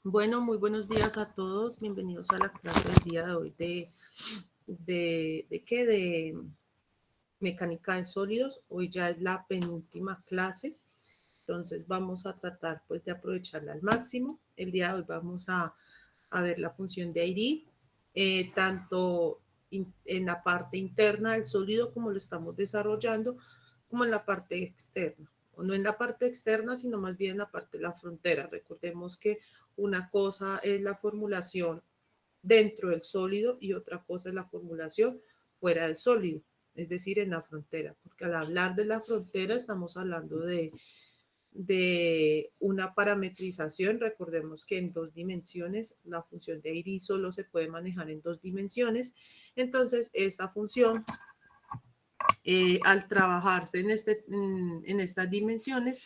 Bueno, muy buenos días a todos. Bienvenidos a la clase del día de hoy de mecánica de sólidos. Hoy ya es la penúltima clase, entonces vamos a tratar pues de aprovecharla al máximo. El día de hoy vamos a ver la función de ID, tanto en la parte interna del sólido como lo estamos desarrollando, como en la parte externa. O no en la parte externa, sino más bien en la parte de la frontera. Recordemos que una cosa es la formulación dentro del sólido y otra cosa es la formulación fuera del sólido, es decir, en la frontera, porque al hablar de la frontera estamos hablando de una parametrización. Recordemos que en dos dimensiones la función de ID solo se puede manejar en dos dimensiones. Entonces, esta función, al trabajarse en estas dimensiones,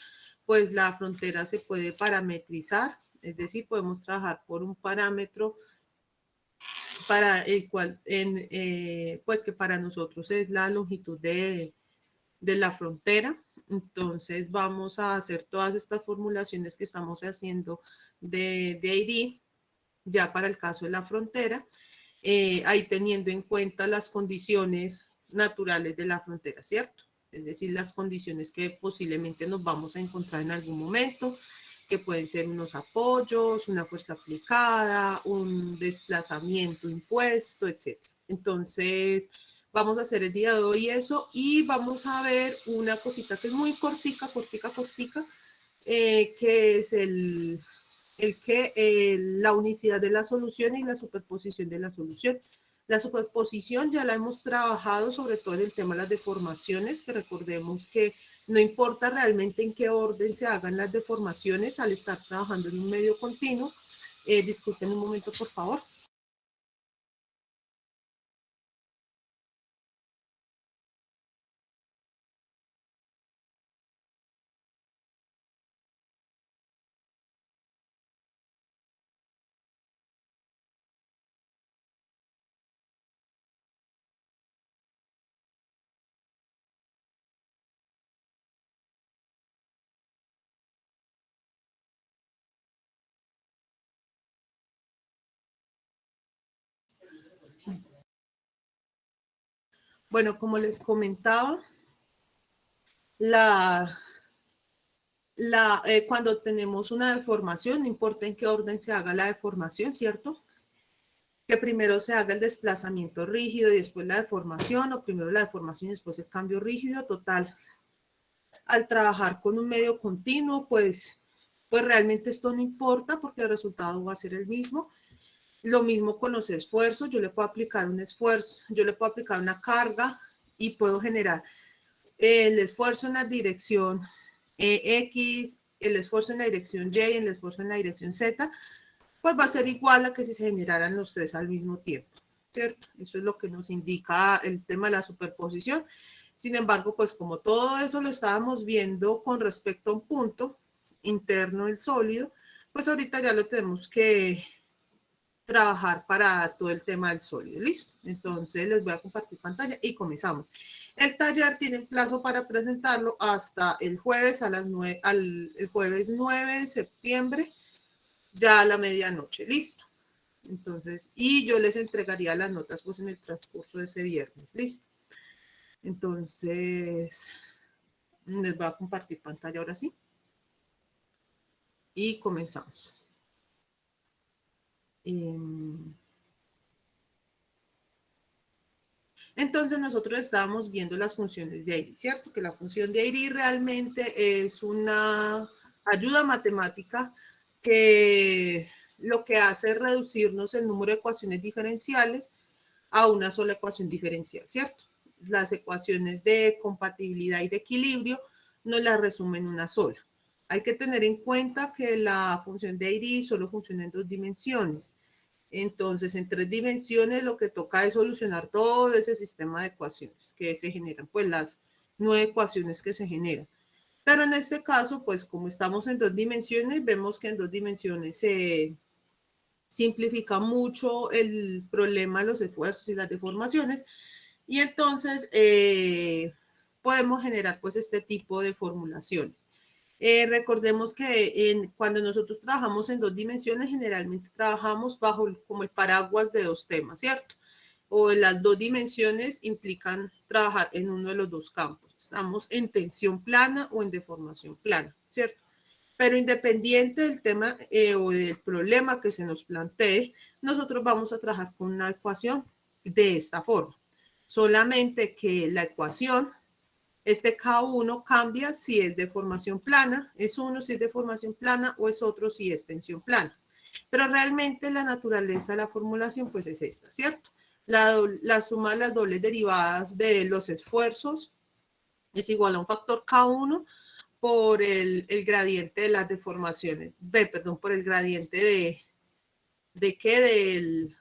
pues la frontera se puede parametrizar, es decir, podemos trabajar por un parámetro para el cual, pues que para nosotros es la longitud de la frontera. Entonces vamos a hacer todas estas formulaciones que estamos haciendo de ID ya para el caso de la frontera, ahí teniendo en cuenta las condiciones naturales de la frontera, ¿cierto? Es decir, las condiciones que posiblemente nos vamos a encontrar en algún momento, que pueden ser unos apoyos, una fuerza aplicada, un desplazamiento impuesto, etc. Entonces, vamos a hacer el día de hoy eso y vamos a ver una cosita que es muy cortica, que es la unicidad de la solución y la superposición de la solución. La superposición ya la hemos trabajado sobre todo en el tema de las deformaciones, que recordemos que no importa realmente en qué orden se hagan las deformaciones al estar trabajando en un medio continuo. Disculpen un momento, por favor. Bueno, como les comentaba, cuando tenemos una deformación, no importa en qué orden se haga la deformación, ¿cierto? Que primero se haga el desplazamiento rígido y después la deformación, o primero la deformación y después el cambio rígido, total. Al trabajar con un medio continuo, pues realmente esto no importa porque el resultado va a ser el mismo. Lo mismo con los esfuerzos, yo le puedo aplicar un esfuerzo, yo le puedo aplicar una carga y puedo generar el esfuerzo en la dirección X, el esfuerzo en la dirección Y, el esfuerzo en la dirección Z, pues va a ser igual a que si se generaran los tres al mismo tiempo, ¿cierto? Eso es lo que nos indica el tema de la superposición. Sin embargo, pues como todo eso lo estábamos viendo con respecto a un punto interno del sólido, pues ahorita ya lo tenemos que trabajar para todo el tema del sólido. ¿Listo? Entonces les voy a compartir pantalla y comenzamos. El taller tiene plazo para presentarlo hasta el jueves a las 9, el jueves 9 de septiembre, ya a la medianoche. ¿Listo? Entonces, y yo les entregaría las notas pues en el transcurso de ese viernes. ¿Listo? Entonces, les voy a compartir pantalla ahora sí. Y comenzamos. Entonces nosotros estábamos viendo las funciones de ID, ¿cierto? Que la función de ID realmente es una ayuda matemática que lo que hace es reducirnos el número de ecuaciones diferenciales a una sola ecuación diferencial, ¿cierto? Las ecuaciones de compatibilidad y de equilibrio nos las resumen en una sola. Hay que tener en cuenta que la función de ID solo funciona en dos dimensiones. Entonces, en tres dimensiones lo que toca es solucionar todo ese sistema de ecuaciones que se generan, pues las 9 ecuaciones que se generan. Pero en este caso, pues como estamos en dos dimensiones, vemos que en dos dimensiones se simplifica mucho el problema de los esfuerzos y las deformaciones, y entonces podemos generar pues este tipo de formulaciones. Recordemos que cuando nosotros trabajamos en 2 dimensiones, generalmente trabajamos bajo como el paraguas de 2 temas, ¿cierto? O las 2 dimensiones implican trabajar en uno de los 2 campos. Estamos en tensión plana o en deformación plana, ¿cierto? Pero independiente del tema o del problema que se nos plantee, nosotros vamos a trabajar con una ecuación de esta forma. Solamente que la ecuación, este K1 cambia si es de formación plana, es uno si es de formación plana o es otro si es tensión plana. Pero realmente la naturaleza de la formulación pues es esta, ¿cierto? La suma de las dobles derivadas de los esfuerzos es igual a un factor K1 por el gradiente de las deformaciones, perdón, por el gradiente de qué,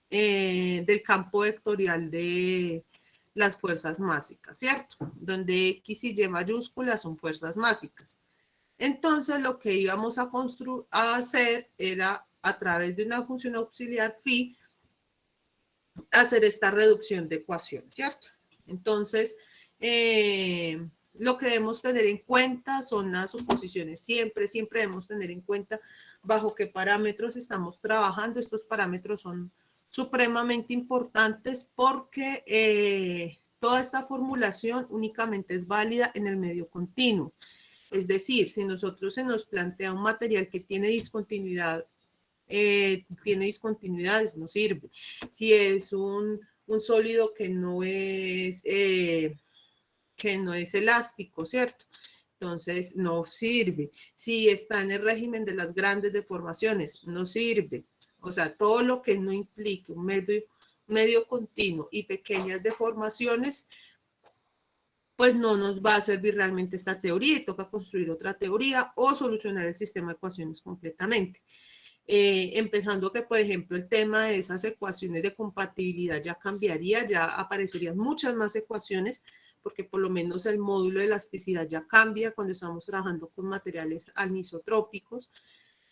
del campo vectorial de las fuerzas másicas, ¿cierto? Donde X y Y mayúsculas son fuerzas másicas. Entonces, lo que íbamos a hacer era, a través de una función auxiliar phi, hacer esta reducción de ecuaciones, ¿cierto? Entonces, lo que debemos tener en cuenta son las suposiciones. Siempre debemos tener en cuenta bajo qué parámetros estamos trabajando. Estos parámetros son supremamente importantes porque toda esta formulación únicamente es válida en el medio continuo. Es decir, si nosotros se nos plantea un material que tiene discontinuidades, no sirve. Si es un sólido que no es elástico, ¿cierto? Entonces no sirve. Si está en el régimen de las grandes deformaciones, no sirve. O sea, todo lo que no implique un medio continuo y pequeñas deformaciones, pues no nos va a servir realmente esta teoría y toca construir otra teoría o solucionar el sistema de ecuaciones completamente. Empezando que, por ejemplo, el tema de esas ecuaciones de compatibilidad ya cambiaría, ya aparecerían muchas más ecuaciones, porque por lo menos el módulo de elasticidad ya cambia cuando estamos trabajando con materiales anisotrópicos,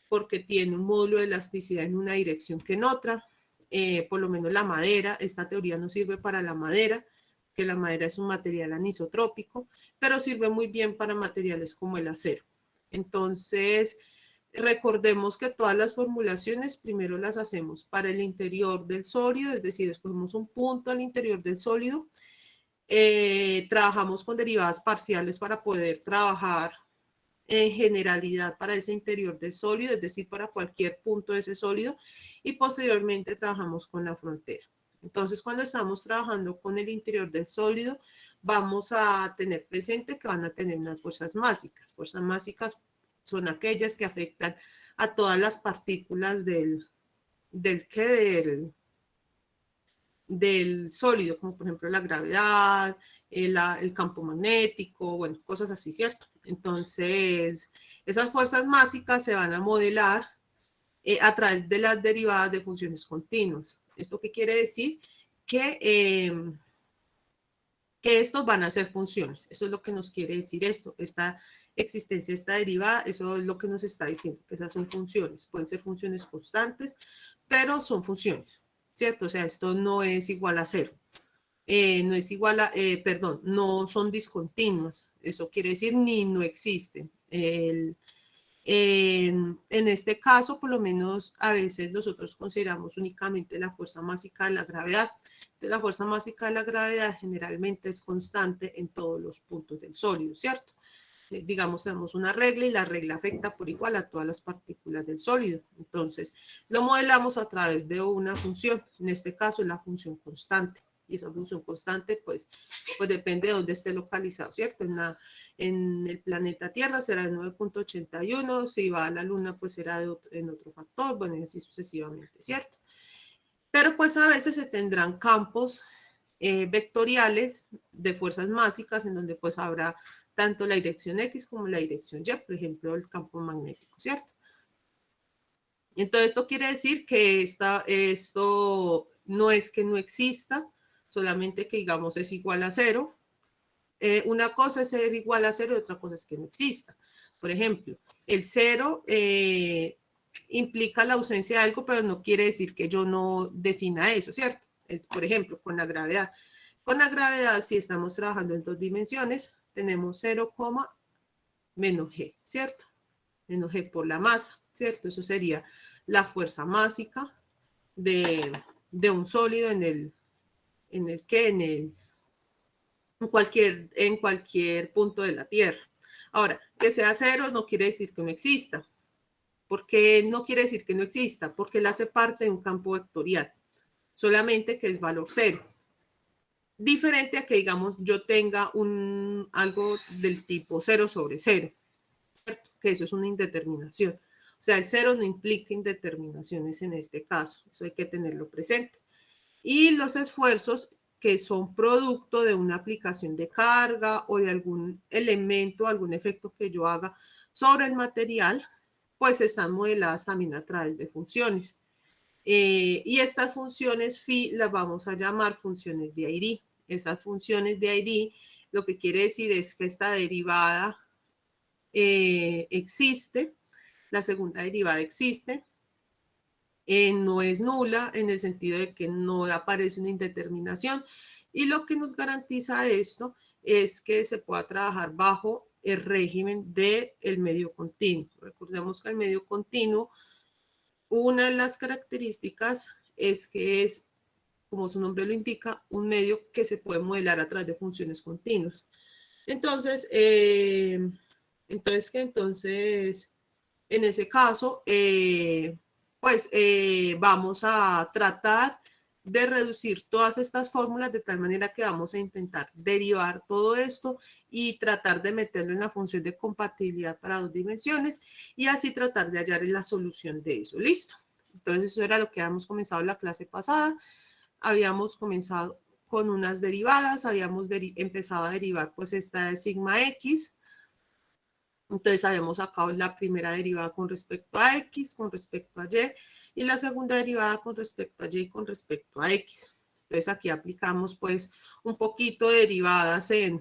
porque tiene un módulo de elasticidad en una dirección que en otra. Por lo menos la madera, esta teoría no sirve para la madera, que la madera es un material anisotrópico, pero sirve muy bien para materiales como el acero. Entonces, recordemos que todas las formulaciones primero las hacemos para el interior del sólido, es decir, escogemos un punto al interior del sólido, trabajamos con derivadas parciales para poder trabajar en generalidad para ese interior del sólido, es decir, para cualquier punto de ese sólido, y posteriormente trabajamos con la frontera. Entonces, cuando estamos trabajando con el interior del sólido, vamos a tener presente que van a tener unas fuerzas másicas. Fuerzas másicas son aquellas que afectan a todas las partículas del sólido, como por ejemplo la gravedad, el campo magnético, bueno, cosas así, ¿cierto? Entonces, esas fuerzas másicas se van a modelar a través de las derivadas de funciones continuas. ¿Esto qué quiere decir? Que estos van a ser funciones. Eso es lo que nos quiere decir esto. Esta existencia, esta derivada, eso es lo que nos está diciendo, que esas son funciones. Pueden ser funciones constantes, pero son funciones, ¿cierto? O sea, esto no es igual a cero. No es igual a, perdón, no son discontinuas. Eso quiere decir ni no existen. En este caso, por lo menos a veces nosotros consideramos únicamente la fuerza másica de la gravedad. Entonces, la fuerza másica de la gravedad generalmente es constante en todos los puntos del sólido, ¿cierto? Digamos, tenemos una regla y la regla afecta por igual a todas las partículas del sólido. Entonces, lo modelamos a través de una función. En este caso, es la función constante. Y esa función constante, pues depende de dónde esté localizado, ¿cierto? En el planeta Tierra será de 9.81, si va a la Luna, pues será en otro factor, bueno, y así sucesivamente, ¿cierto? Pero pues a veces se tendrán campos vectoriales de fuerzas másicas en donde pues habrá tanto la dirección X como la dirección Y, por ejemplo, el campo magnético, ¿cierto? Entonces, esto quiere decir que esto no es que no exista, solamente que, digamos, es igual a cero. Una cosa es ser igual a cero y otra cosa es que no exista. Por ejemplo, el cero implica la ausencia de algo, pero no quiere decir que yo no defina eso, ¿cierto? Por ejemplo, con la gravedad. Con la gravedad, si estamos trabajando en 2 dimensiones, tenemos 0, menos G, ¿cierto? Menos G por la masa, ¿cierto? Eso sería la fuerza másica de un sólido en cualquier punto de la Tierra. Ahora, que sea cero no quiere decir que no exista. ¿Por qué no quiere decir que no exista? Porque él hace parte de un campo vectorial, solamente que es valor cero. Diferente a que, digamos, yo tenga algo del tipo 0 sobre 0, ¿cierto? Que eso es una indeterminación. O sea, el cero no implica indeterminaciones en este caso. Eso hay que tenerlo presente. Y los esfuerzos que son producto de una aplicación de carga o de algún elemento, algún efecto que yo haga sobre el material, pues están modeladas también a través de funciones. Y estas funciones phi las vamos a llamar funciones de ID. Esas funciones de ID lo que quiere decir es que esta derivada existe, la segunda derivada existe, no es nula en el sentido de que no aparece una indeterminación, y lo que nos garantiza esto es que se pueda trabajar bajo el régimen del medio continuo. Recordemos que el medio continuo, una de las características es que es, como su nombre lo indica, un medio que se puede modelar a través de funciones continuas. Entonces, en ese caso, vamos a tratar de reducir todas estas fórmulas de tal manera que vamos a intentar derivar todo esto y tratar de meterlo en la función de compatibilidad para dos dimensiones y así tratar de hallar la solución de eso. ¿Listo? Entonces eso era lo que habíamos comenzado en la clase pasada. Habíamos comenzado con unas derivadas, habíamos empezado a derivar pues esta de sigma x. Entonces habíamos sacado la primera derivada con respecto a x, con respecto a y, y la segunda derivada con respecto a y, con respecto a x. Entonces aquí aplicamos pues un poquito de derivadas en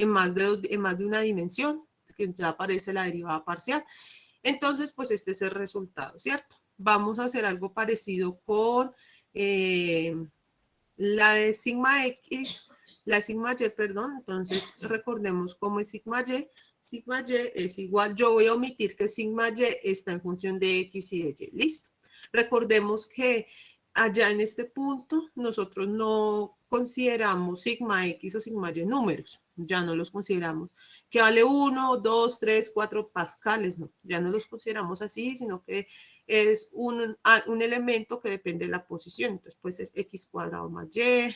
más de una dimensión, que ya aparece la derivada parcial. Entonces pues este es el resultado, ¿cierto? Vamos a hacer algo parecido con la de sigma x, la sigma y, perdón. Entonces recordemos cómo es sigma y. Sigma y es igual, yo voy a omitir que sigma y está en función de x y de y, listo. Recordemos que allá en este punto nosotros no consideramos sigma x o sigma y números, ya no los consideramos, que vale 1, 2, 3, 4 pascales, no, ya no los consideramos así, sino que es un elemento que depende de la posición, entonces puede ser x cuadrado más y,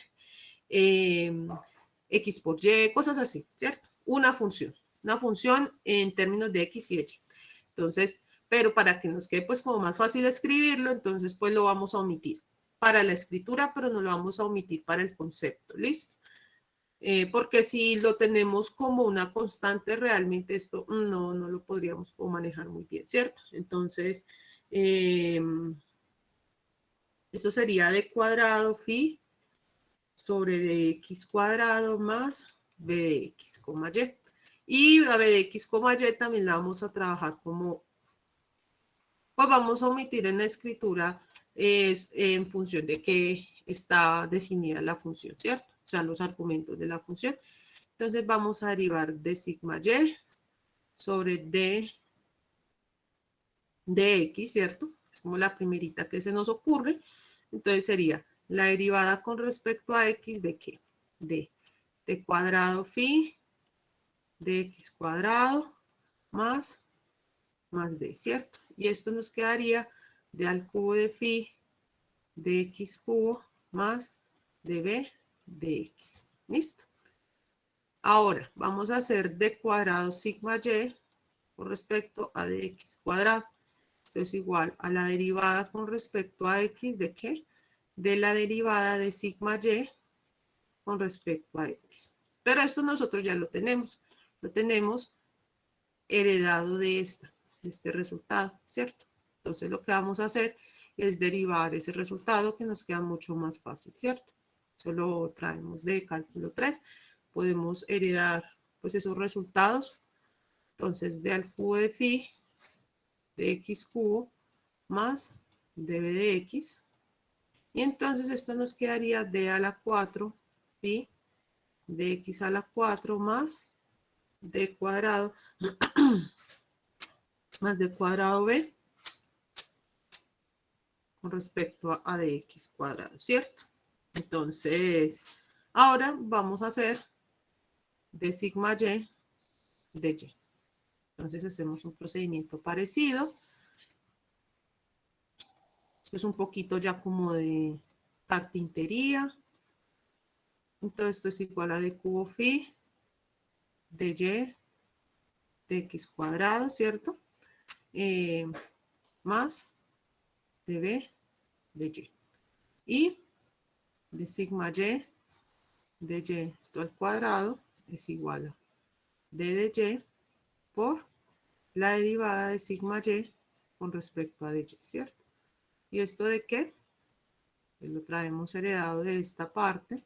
x por y, cosas así, ¿cierto? Una función en términos de x y y. Entonces, pero para que nos quede pues como más fácil escribirlo, entonces pues lo vamos a omitir para la escritura, pero no lo vamos a omitir para el concepto, ¿listo? Porque si lo tenemos como una constante, realmente esto no lo podríamos manejar muy bien, ¿cierto? Entonces, eso sería d cuadrado phi sobre dx cuadrado más b de x, y. Y a b de x, y también la vamos a trabajar como, pues vamos a omitir en la escritura en función de que está definida la función, ¿cierto? O sea, los argumentos de la función. Entonces vamos a derivar de sigma y sobre d de x, ¿cierto? Es como la primerita que se nos ocurre. Entonces sería la derivada con respecto a x de qué? De cuadrado phi de x cuadrado más d, ¿cierto? Y esto nos quedaría d al cubo de phi de x cubo más db de x. ¿Listo? Ahora vamos a hacer d cuadrado sigma y con respecto a dx cuadrado. Esto es igual a la derivada con respecto a x de qué? De la derivada de sigma y con respecto a x. Pero esto nosotros ya lo tenemos. Lo tenemos heredado de este resultado, ¿cierto? Entonces lo que vamos a hacer es derivar ese resultado que nos queda mucho más fácil, ¿cierto? Solo traemos de cálculo 3. Podemos heredar pues esos resultados. Entonces d al cubo de phi de x cubo más db de x. Y entonces esto nos quedaría d a la 4 pi de x a la 4 más d cuadrado más d cuadrado b con respecto a dx cuadrado, ¿cierto? Entonces, ahora vamos a hacer de sigma y de y. Entonces hacemos un procedimiento parecido. Esto es un poquito ya como de carpintería. Entonces esto es igual a d cubo phi de y de x cuadrado, ¿cierto? Más de b de y. Y de sigma y de y esto al cuadrado es igual a d de y por la derivada de sigma y con respecto a de y, ¿cierto? ¿Y esto de qué? Pues lo traemos heredado de esta parte.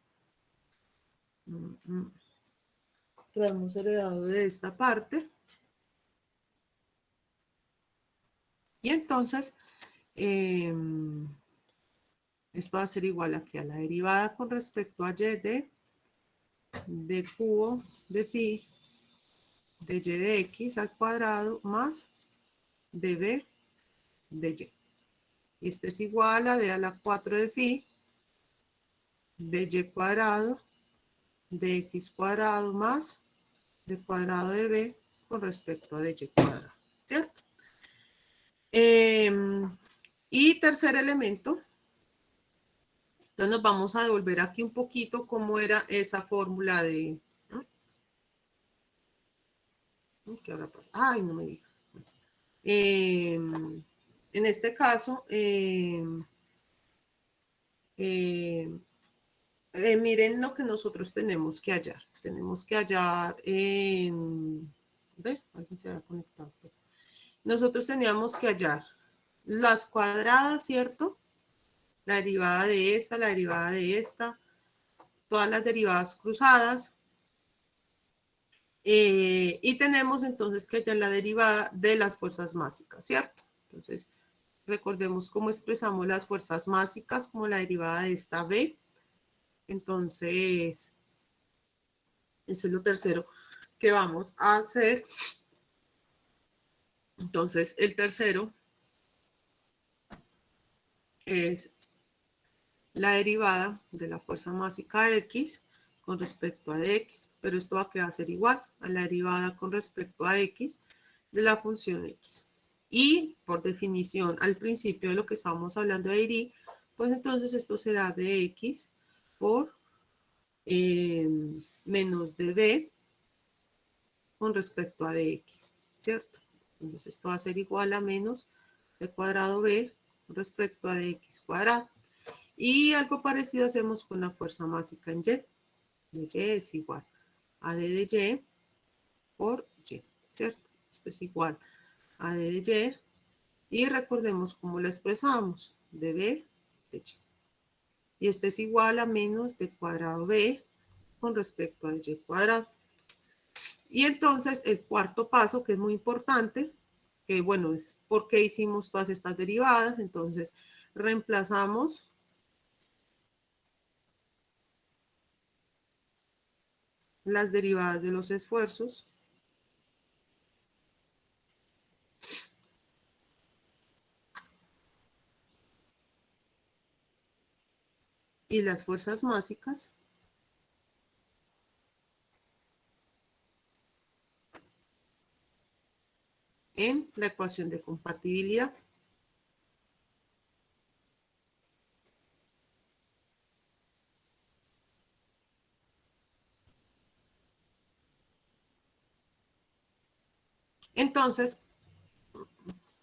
Traemos heredado de esta parte. Y entonces, esto va a ser igual aquí a la derivada con respecto a y de cubo de phi de y de x al cuadrado más de b de y. Y esto es igual a d a la 4 de phi de y cuadrado de x cuadrado más d cuadrado de b con respecto a dy cuadrado, ¿cierto? Y tercer elemento, entonces nos vamos a devolver aquí un poquito cómo era esa fórmula de... ¿Qué habrá pasado? Ay, no me diga. En este caso, miren lo que nosotros tenemos que hallar. Tenemos que hallar... ¿Ve? Alguien se va a conectar. Nosotros teníamos que hallar las cuadradas, ¿cierto? La derivada de esta, la derivada de esta, todas las derivadas cruzadas. Y tenemos entonces que hallar la derivada de las fuerzas máxicas, ¿cierto? Entonces, recordemos cómo expresamos las fuerzas máxicas como la derivada de esta B. Entonces, eso es lo tercero que vamos a hacer. Entonces, el tercero es la derivada de la fuerza másica X con respecto a dx, pero esto va a quedar ser igual a la derivada con respecto a x de la función x. Y por definición, al principio de lo que estábamos hablando de y, pues entonces esto será dx por menos db con respecto a dx, ¿cierto? Entonces esto va a ser igual a menos d cuadrado b con respecto a dx cuadrado. Y algo parecido hacemos con la fuerza másica en y. De y es igual a d de y por y, ¿cierto? Esto es igual a d de y. Y recordemos cómo lo expresamos, de b de y. Y esto es igual a menos d cuadrado b con respecto a y cuadrado. Y entonces el cuarto paso, que es muy importante, que bueno, es por qué hicimos todas estas derivadas. Entonces reemplazamos las derivadas de los esfuerzos y las fuerzas máxicas en la ecuación de compatibilidad. Entonces,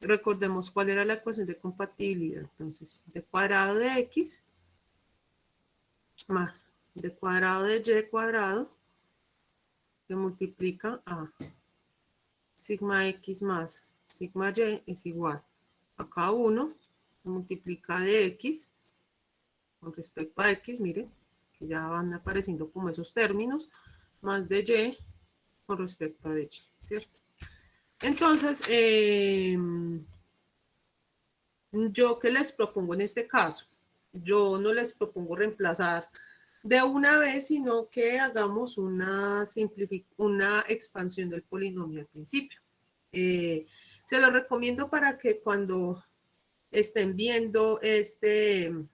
recordemos cuál era la ecuación de compatibilidad. Entonces, d cuadrado de x más d cuadrado de y cuadrado que multiplica a sigma x más sigma y es igual a cada uno que multiplica de x con respecto a x, miren, que ya van apareciendo como esos términos, más de y con respecto a de y, ¿cierto? Entonces, yo qué les propongo en este caso, yo no les propongo reemplazar de una vez, sino que hagamos una expansión del polinomio al principio. Se lo recomiendo para que cuando estén viendo ¿qué?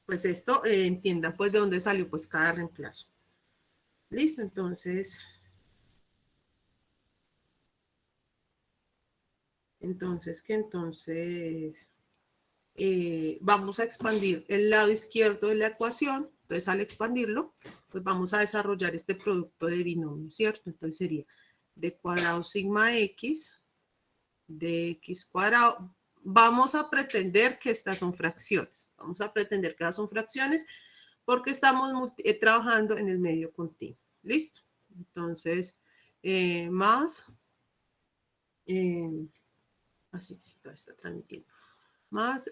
Pues esto, entiendan pues de dónde salió pues cada reemplazo. Listo, entonces vamos a expandir el lado izquierdo de la ecuación. Entonces, al expandirlo, pues vamos a desarrollar este producto de binomio, ¿cierto? Entonces sería d cuadrado sigma x de x cuadrado. Vamos a pretender que estas son fracciones. Vamos a pretender que estas son fracciones porque estamos trabajando en el medio continuo. ¿Listo? Entonces, más, así, sí, todo está transmitiendo. Más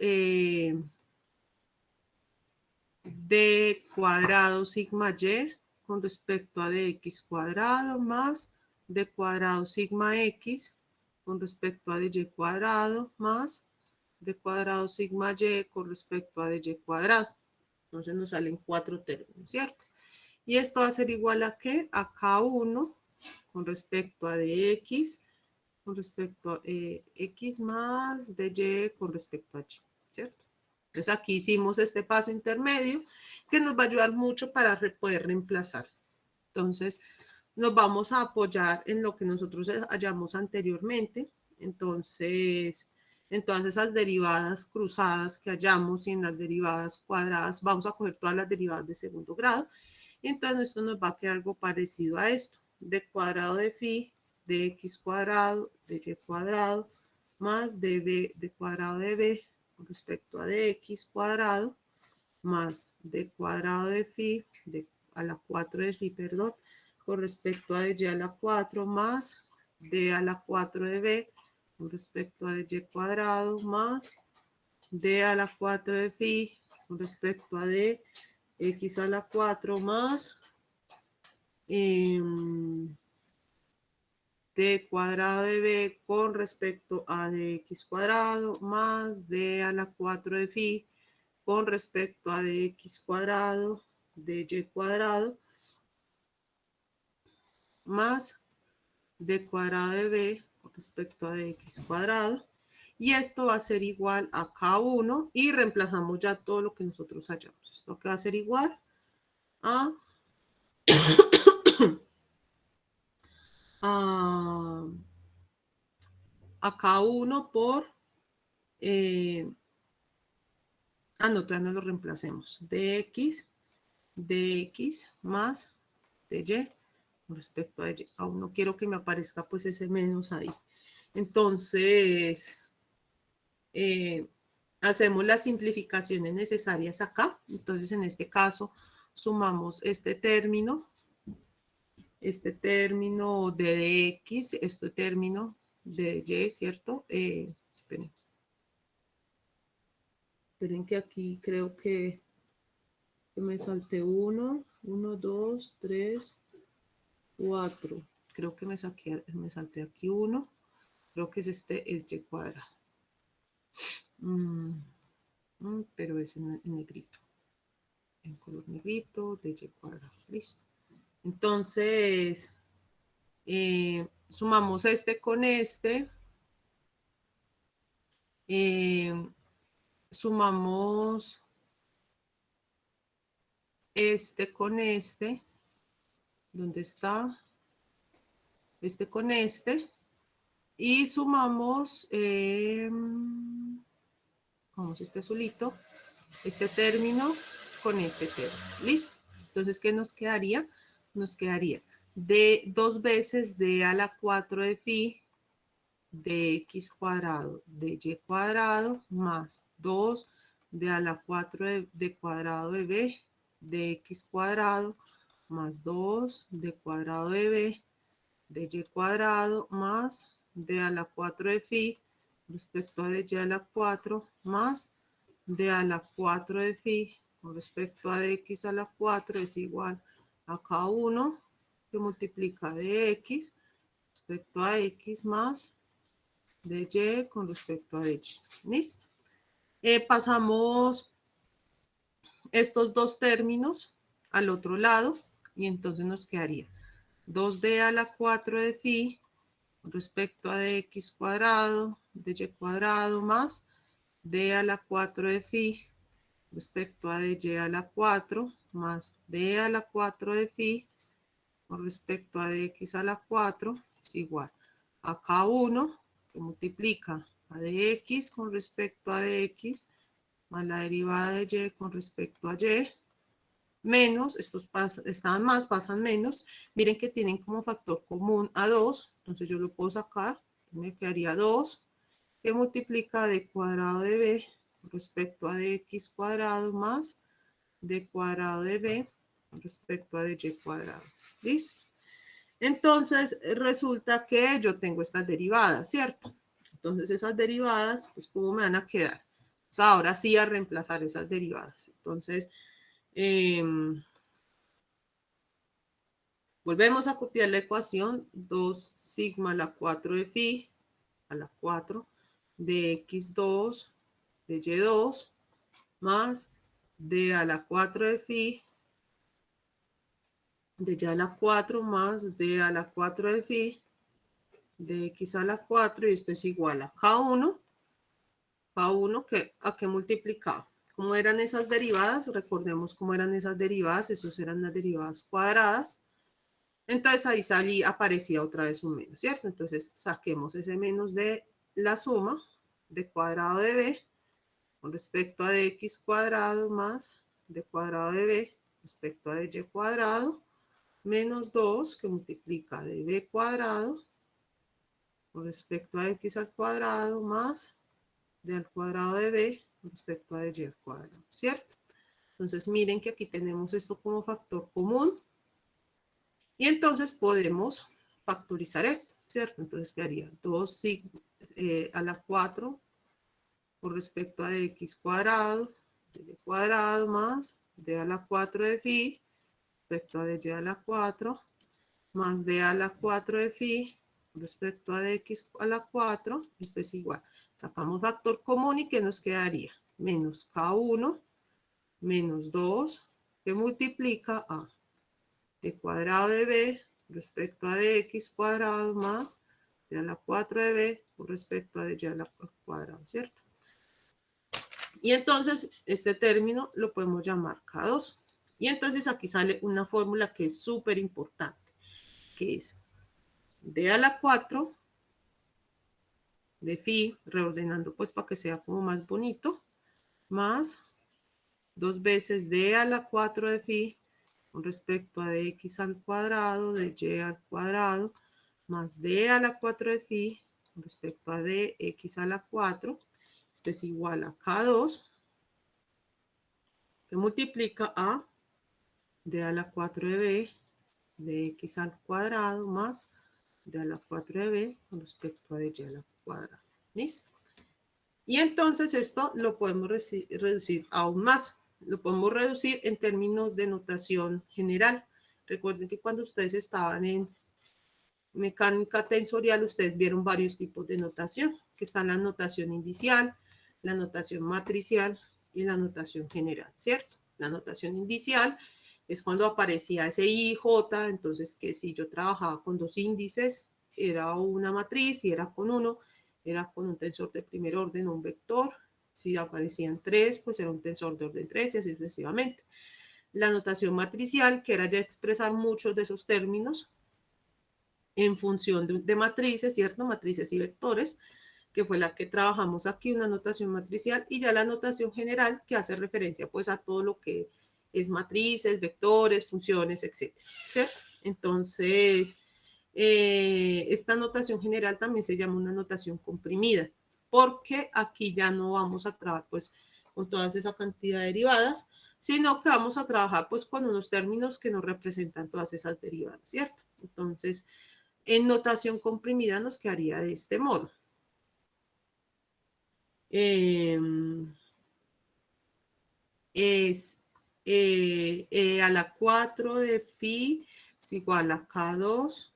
d cuadrado sigma y con respecto a dx cuadrado más d cuadrado sigma x con respecto a dy cuadrado más d cuadrado sigma y con respecto a dy cuadrado. Entonces nos salen 4 términos, ¿cierto? Y esto va a ser igual a ¿qué? A k1 con respecto a dx con respecto a x más dy con respecto a y, ¿cierto? Entonces aquí hicimos este paso intermedio que nos va a ayudar mucho para poder reemplazar. Entonces nos vamos a apoyar en lo que nosotros hallamos anteriormente. Entonces, en todas esas derivadas cruzadas que hallamos y en las derivadas cuadradas, vamos a coger todas las derivadas de segundo grado. Entonces esto nos va a quedar algo parecido a esto. D cuadrado de phi de x cuadrado de y cuadrado más de cuadrado de b con respecto a dx cuadrado más d cuadrado de phi a la 4 de phi, perdón, con respecto a y a la 4 más d a la 4 de b con respecto a y cuadrado más d a la 4 de phi con respecto a d x a la 4 más d cuadrado de b con respecto a dx cuadrado más d a la 4 de phi con respecto a dx cuadrado de y cuadrado más d cuadrado de b con respecto a dx cuadrado. Y esto va a ser igual a k1 y reemplazamos ya todo lo que nosotros hallamos. Esto que va a ser igual a k1 por no, todavía no lo reemplacemos. dx más dy con respecto a y. Aún no quiero que me aparezca pues ese menos ahí. Entonces, hacemos las simplificaciones necesarias acá. Entonces, en este caso, sumamos este término de dx, este término de y, ¿cierto? Esperen que aquí creo que me salté 1, 2, 3, 4. Creo que me salté aquí 1. Creo que es el y cuadrado. Pero es en negrito. En color negrito, de y cuadrado. Listo. Entonces, sumamos este con este. Sumamos este con este. ¿Dónde está? Este con este. Y sumamos, vamos, este azulito, este término con este término. ¿Listo? Entonces, ¿qué nos quedaría? Nos quedaría de 2 veces d a la 4 de phi de x cuadrado de y cuadrado más 2 d a la 4 de cuadrado de b de x cuadrado más 2 de cuadrado de b de y cuadrado más d a la 4 de phi respecto a y a la 4 más d a la 4 de phi con respecto a dx a la 4 es igual a k1 que multiplica dx respecto a x más de y con respecto a y. ¿Listo? Pasamos estos dos términos al otro lado y entonces nos quedaría 2d a la 4 de phi respecto a dx cuadrado de y cuadrado más d a la 4 de phi respecto a dy a la 4 más d a la 4 de phi con respecto a dx a la 4 es igual a k1 que multiplica a dx con respecto a dx más la derivada de y con respecto a y menos, estos estaban más, pasan menos. Miren que tienen como factor común a 2, entonces yo lo puedo sacar, me quedaría 2 que multiplica d cuadrado de b respecto a dx cuadrado más d cuadrado de b respecto a dy cuadrado. ¿Listo? Entonces resulta que yo tengo estas derivadas, ¿cierto? Entonces esas derivadas, pues ¿cómo me van a quedar? O sea, ahora sí a reemplazar esas derivadas. Entonces, volvemos a copiar la ecuación 2 sigma a la 4 de phi a la 4 de x2 de y2 más d a la 4 de phi de y a la 4 más d a la 4 de phi de x a la 4 y esto es igual a K1 que a qué multiplicaba. ¿Cómo eran esas derivadas? Recordemos cómo eran esas derivadas, esas eran las derivadas cuadradas. Entonces ahí aparecía otra vez un menos, ¿cierto? Entonces saquemos ese menos de la suma de cuadrado de b con respecto a dx cuadrado más d cuadrado de b respecto a dy cuadrado menos 2 que multiplica de b cuadrado con respecto a x al cuadrado más d al cuadrado de b con respecto a dy al cuadrado, ¿cierto? Entonces miren que aquí tenemos esto como factor común y entonces podemos factorizar esto, ¿cierto? Entonces quedaría 2 sigma a la 4 con respecto a x cuadrado, de y cuadrado más d a la 4 de phi respecto a dy a la 4 más d a la 4 de phi respecto a dx a la 4, esto es igual. Sacamos factor común y ¿qué nos quedaría? Menos k1 menos 2 que multiplica a d cuadrado de b respecto a dx cuadrado más d a la 4 de b con respecto a dy a la cuadrado, ¿cierto? Y entonces este término lo podemos llamar K2. Y entonces aquí sale una fórmula que es súper importante, que es d a la 4 de phi, reordenando pues para que sea como más bonito, más 2 veces d a la 4 de phi con respecto a dx al cuadrado, de y al cuadrado, más d a la 4 de phi con respecto a dx a la 4, esto es igual a K2, que multiplica a d a la 4 de b de x al cuadrado más d a la 4 de b con respecto a dy a la cuadrado. ¿Listo? Y entonces esto lo podemos reducir aún más. Lo podemos reducir en términos de notación general. Recuerden que cuando ustedes estaban en mecánica tensorial, ustedes vieron varios tipos de notación, que están la notación indicial, la notación matricial y la notación general, ¿cierto? La notación indicial es cuando aparecía ese I, J, entonces que si yo trabajaba con dos índices, era una matriz, y era con uno, era con un tensor de primer orden, un vector. Si aparecían tres, pues era un tensor de orden 3 y así sucesivamente. La notación matricial, que era ya expresar muchos de esos términos en función de matrices, ¿cierto? Matrices y vectores, que fue la que trabajamos aquí, una notación matricial, y ya la notación general, que hace referencia pues a todo lo que es matrices, vectores, funciones, etcétera, ¿cierto? Entonces, esta notación general también se llama una notación comprimida, porque aquí ya no vamos a trabajar pues con toda esa cantidad de derivadas, sino que vamos a trabajar pues con unos términos que nos representan todas esas derivadas, ¿cierto? Entonces, en notación comprimida nos quedaría de este modo. Es a la 4 de phi es igual a K2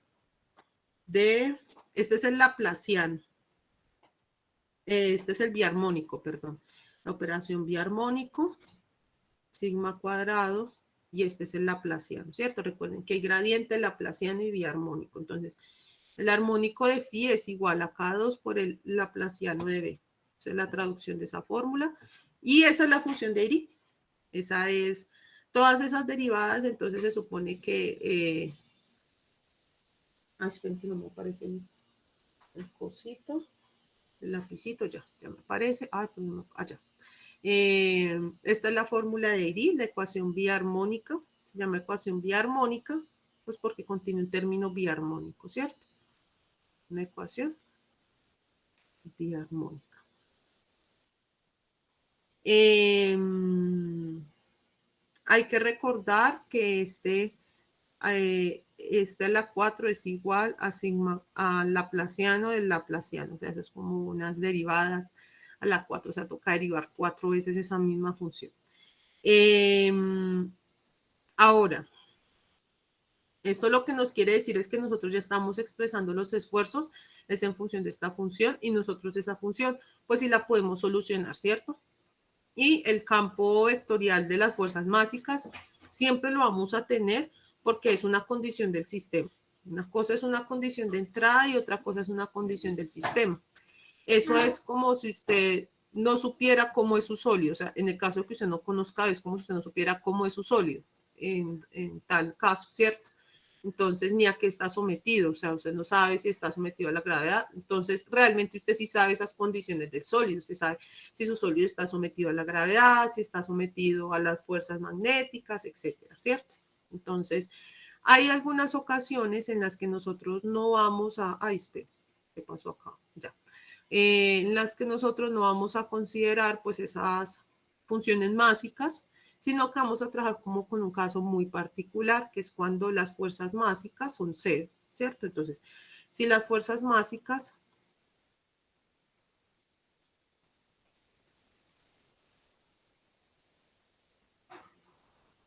de, este es el laplaciano, este es el biarmónico, perdón. la operación biarmónico, sigma cuadrado, y este es el laplaciano, ¿cierto? Recuerden que hay gradiente laplaciano y biarmónico. Entonces, el armónico de phi es igual a K2 por el laplaciano de B. Esa es la traducción de esa fórmula. Y esa es la función de Airy. Esa es todas esas derivadas. Entonces se supone que... esperen que no me aparece el cosito. El lapicito ya me aparece. Pues no, allá. Esta es la fórmula de Airy, la ecuación biarmónica. Se llama ecuación biarmónica, pues porque contiene un término biarmónico, ¿cierto? Una ecuación biarmónica. Hay que recordar que la 4 es igual a sigma, a laplaciano del laplaciano, o sea, eso es como unas derivadas a la 4, o sea, toca derivar 4 veces esa misma función. Ahora, esto lo que nos quiere decir es que nosotros ya estamos expresando los esfuerzos es en función de esta función y nosotros esa función, pues sí la podemos solucionar, ¿cierto? Y el campo vectorial de las fuerzas básicas siempre lo vamos a tener porque es una condición del sistema. Una cosa es una condición de entrada y otra cosa es una condición del sistema. Eso es como si usted no supiera cómo es su sólido. O sea, en el caso que usted no conozca, es como si usted no supiera cómo es su sólido, en tal caso, ¿cierto? Entonces, ni a qué está sometido, o sea, usted no sabe si está sometido a la gravedad, entonces realmente usted sí sabe esas condiciones del sólido, usted sabe si su sólido está sometido a la gravedad, si está sometido a las fuerzas magnéticas, etcétera, ¿cierto? Entonces, hay algunas ocasiones en las que nosotros no vamos a, espera, ¿qué pasó acá? Ya. En las que nosotros no vamos a considerar pues esas funciones básicas, sino que vamos a trabajar como con un caso muy particular, que es cuando las fuerzas básicas son cero, ¿cierto? Entonces, si las fuerzas básicas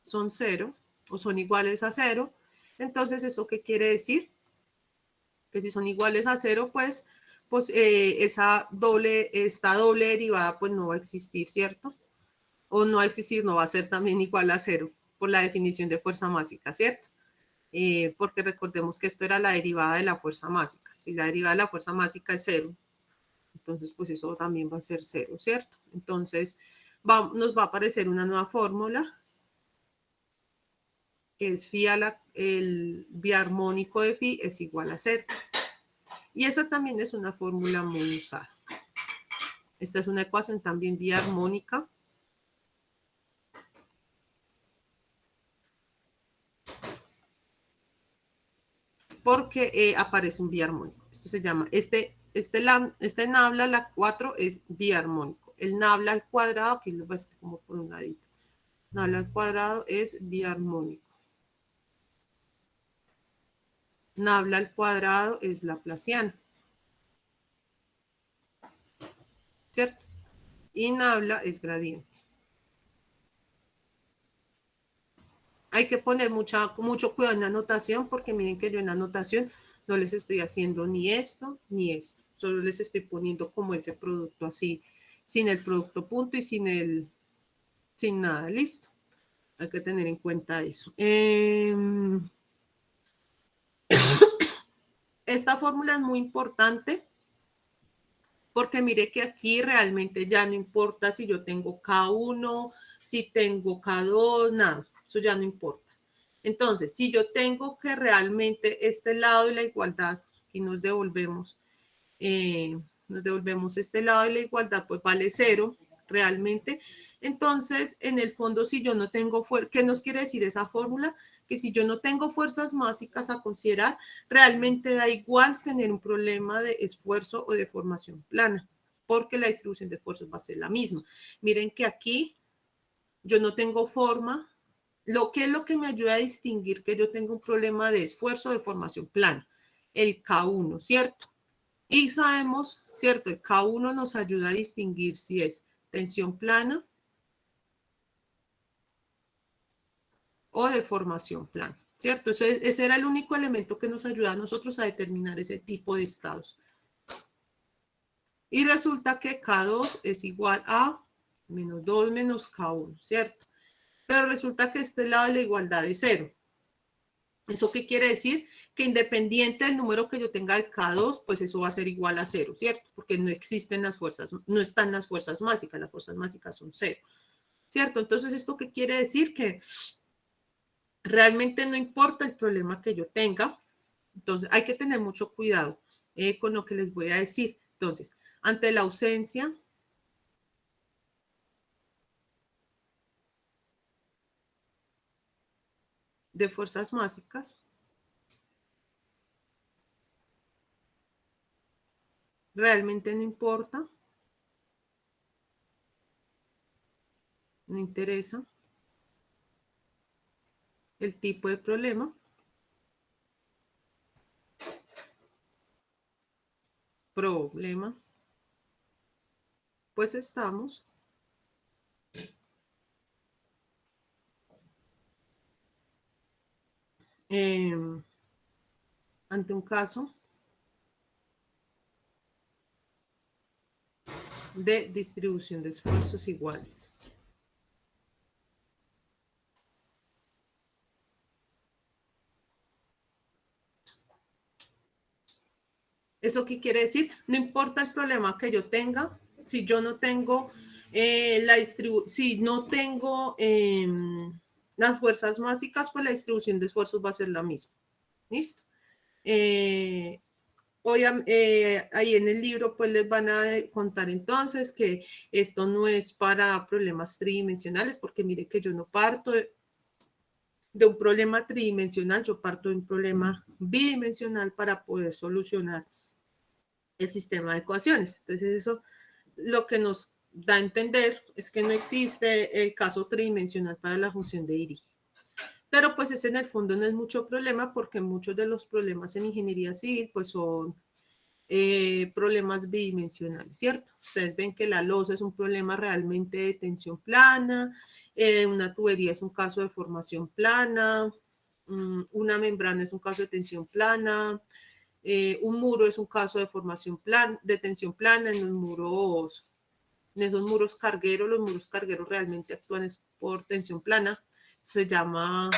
son cero o son iguales a cero, entonces, ¿eso qué quiere decir? Que si son iguales a cero, pues esta doble derivada pues no va a existir, ¿cierto? O no va a existir, no va a ser también igual a cero por la definición de fuerza másica, ¿cierto? Porque recordemos que esto era la derivada de la fuerza másica. Si la derivada de la fuerza másica es cero, entonces pues eso también va a ser cero, ¿cierto? Entonces nos va a aparecer una nueva fórmula que es phi el biarmónico de phi es igual a cero. Y esa también es una fórmula muy usada. Esta es una ecuación también biarmónica. Porque aparece un biarmónico. Esto se llama, nabla, la 4 es biarmónico. El nabla al cuadrado, aquí lo voy a escribir como por un ladito. Nabla al cuadrado es biarmónico. Nabla al cuadrado es laplaciano. ¿Cierto? Y nabla es gradiente. Hay que poner mucho cuidado en la anotación porque miren que yo en la anotación no les estoy haciendo ni esto ni esto. Solo les estoy poniendo como ese producto así, sin el producto punto y sin nada, listo. Hay que tener en cuenta eso. Esta fórmula es muy importante porque mire que aquí realmente ya no importa si yo tengo K1, si tengo K2, nada, eso ya no importa. Entonces, si yo tengo que realmente este lado de la igualdad, aquí nos devolvemos este lado de la igualdad, pues vale cero realmente. Entonces, en el fondo, si yo no tengo fuerza, ¿qué nos quiere decir esa fórmula? Que si yo no tengo fuerzas básicas a considerar, realmente da igual tener un problema de esfuerzo o de formación plana, porque la distribución de esfuerzos va a ser la misma. Miren que aquí yo no tengo forma, lo que me ayuda a distinguir que yo tengo un problema de esfuerzo o de formación plana, el K1, ¿cierto? Y sabemos, ¿cierto? El K1 nos ayuda a distinguir si es tensión plana o de formación plana, ¿cierto? Ese era el único elemento que nos ayuda a nosotros a determinar ese tipo de estados. Y resulta que K2 es igual a Menos 2 menos K1, ¿cierto? Pero resulta que este lado de la igualdad es 0. ¿Eso qué quiere decir? Que independiente del número que yo tenga de K2, pues eso va a ser igual a 0, ¿cierto? Porque no existen las fuerzas, no están las fuerzas mágicas, las fuerzas mágicas son 0, ¿cierto? Entonces, ¿esto qué quiere decir? Que realmente no importa el problema que yo tenga, entonces hay que tener mucho cuidado con lo que les voy a decir. Entonces, ante la ausencia de fuerzas mágicas, realmente no importa, no interesa el tipo de problema, pues estamos ante un caso de distribución de esfuerzos iguales. ¿Eso qué quiere decir? No importa el problema que yo tenga, si yo no tengo si no tengo las fuerzas básicas, pues la distribución de esfuerzos va a ser la misma. ¿Listo? Ahí en el libro pues les van a contar entonces que esto no es para problemas tridimensionales, porque mire que yo no parto de un problema tridimensional, yo parto de un problema bidimensional para poder solucionar el sistema de ecuaciones. Entonces eso lo que nos da a entender es que no existe el caso tridimensional para la función de Dirichlet. Pero pues ese en el fondo no es mucho problema porque muchos de los problemas en ingeniería civil pues son problemas bidimensionales, ¿cierto? Ustedes ven que la losa es un problema realmente de tensión plana, una tubería es un caso de formación plana, una membrana es un caso de tensión plana, un muro es un caso de formación de tensión plana en esos muros cargueros, los muros cargueros realmente actúan por tensión plana, se llama,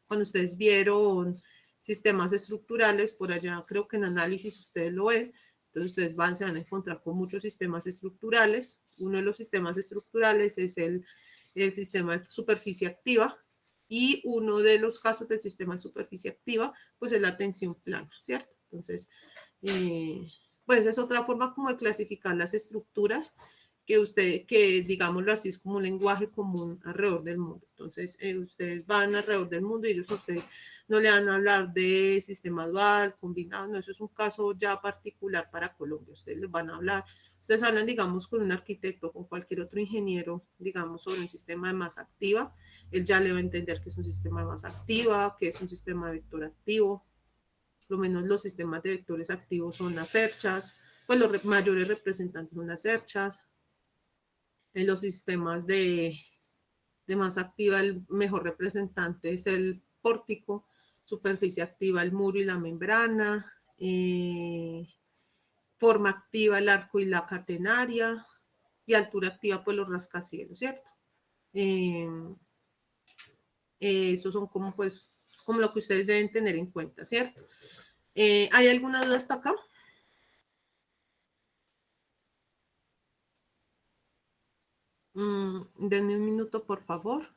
cuando ustedes vieron sistemas estructurales, por allá creo que en análisis ustedes lo ven, entonces ustedes se van a encontrar con muchos sistemas estructurales, uno de los sistemas estructurales es el sistema de superficie activa, y uno de los casos del sistema de superficie activa, pues es la tensión plana, ¿cierto? Entonces, pues es otra forma como de clasificar las estructuras que digámoslo así, es como un lenguaje común alrededor del mundo. Entonces, ustedes van alrededor del mundo y ellos a ustedes no le van a hablar de sistema dual, combinado, no, eso es un caso ya particular para Colombia. Ustedes les van a hablar, ustedes hablan, digamos, con un arquitecto, con cualquier otro ingeniero, digamos, sobre un sistema de masa activa, él ya le va a entender que es un sistema de masa activa, que es un sistema de vector activo, por lo menos los sistemas de vectores activos son las cerchas, pues los mayores representantes son las cerchas, en los sistemas de masa activa el mejor representante es el pórtico, superficie activa el muro y la membrana, forma activa el arco y la catenaria, y altura activa pues los rascacielos, ¿cierto? Esos son como pues como lo que ustedes deben tener en cuenta, ¿cierto? ¿Hay alguna duda hasta acá? Denme un minuto, por favor.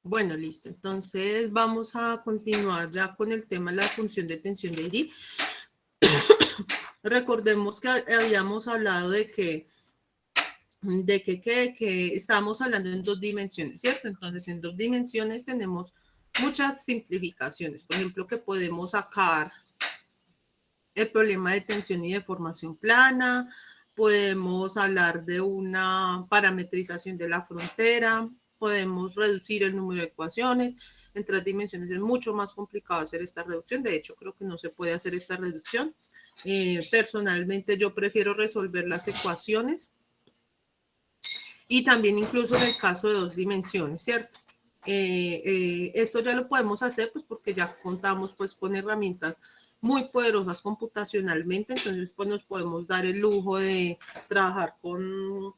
Bueno, listo. Entonces vamos a continuar ya con el tema de la función de tensión de Dirichlet. Recordemos que habíamos hablado de que estábamos hablando en dos dimensiones, ¿cierto? Entonces, en dos dimensiones tenemos muchas simplificaciones. Por ejemplo, que podemos sacar el problema de tensión y deformación plana, podemos hablar de una parametrización de la frontera, podemos reducir el número de ecuaciones. En tres dimensiones es mucho más complicado hacer esta reducción. De hecho, creo que no se puede hacer esta reducción. Personalmente, yo prefiero resolver las ecuaciones y también incluso en el caso de dos dimensiones, ¿cierto? Esto ya lo podemos hacer pues porque ya contamos pues con herramientas muy poderosas computacionalmente, entonces pues nos podemos dar el lujo de trabajar con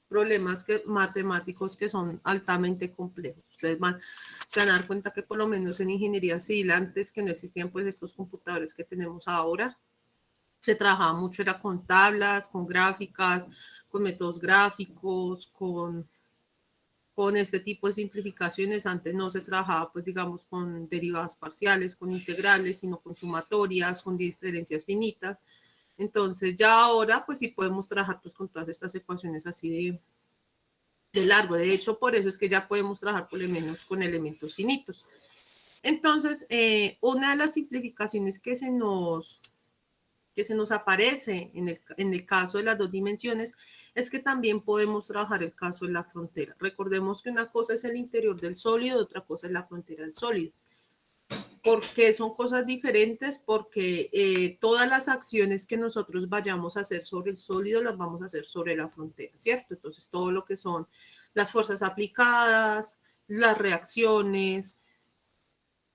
problemas matemáticos que son altamente complejos. Ustedes se van a dar cuenta que por lo menos en ingeniería civil, antes que no existían pues estos computadores que tenemos ahora, se trabajaba mucho, era con tablas, con gráficas, con métodos gráficos, con este tipo de simplificaciones. Antes no se trabajaba, pues digamos, con derivadas parciales, con integrales, sino con sumatorias, con diferencias finitas. Entonces ya ahora, pues sí podemos trabajar pues con todas estas ecuaciones así de largo. De hecho, por eso es que ya podemos trabajar por lo menos con elementos finitos. Entonces, una de las simplificaciones que se nos aparece en el caso de las dos dimensiones es que también podemos trabajar el caso de la frontera. Recordemos que una cosa es el interior del sólido, otra cosa es la frontera del sólido. ¿Por qué son cosas diferentes? Porque todas las acciones que nosotros vayamos a hacer sobre el sólido las vamos a hacer sobre la frontera, ¿cierto? Entonces, todo lo que son las fuerzas aplicadas, las reacciones,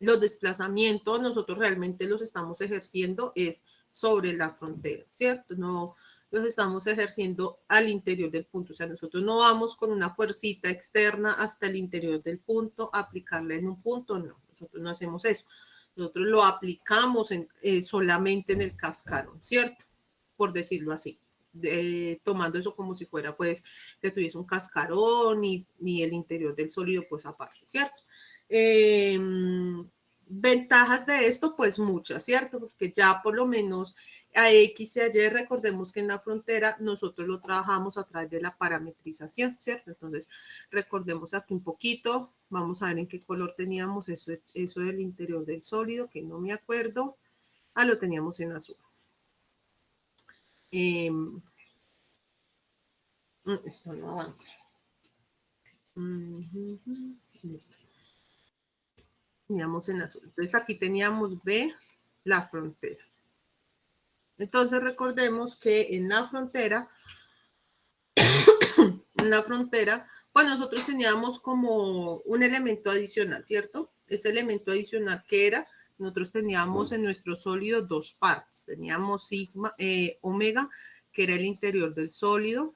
los desplazamientos, nosotros realmente los estamos ejerciendo es sobre la frontera, ¿cierto? No los estamos ejerciendo al interior del punto, o sea, nosotros no vamos con una fuercita externa hasta el interior del punto a aplicarla en un punto, no, nosotros no hacemos eso, nosotros lo aplicamos solamente en el cascarón, ¿cierto? Por decirlo así. Tomando eso como si fuera pues que tuviese un cascarón y el interior del sólido pues aparte, ¿cierto? Ventajas de esto, pues muchas, ¿cierto? Porque ya por lo menos a X y a Y, recordemos que en la frontera nosotros lo trabajamos a través de la parametrización, ¿cierto? Entonces, recordemos aquí un poquito, vamos a ver en qué color teníamos eso del interior del sólido, que no me acuerdo. Ah, lo teníamos en azul. Esto no avanza. Listo. Teníamos en azul. Entonces aquí teníamos B, la frontera. Entonces recordemos que en la frontera, pues nosotros teníamos como un elemento adicional, ¿cierto? Ese elemento adicional que era, nosotros teníamos en nuestro sólido dos partes. Teníamos sigma, omega, que era el interior del sólido,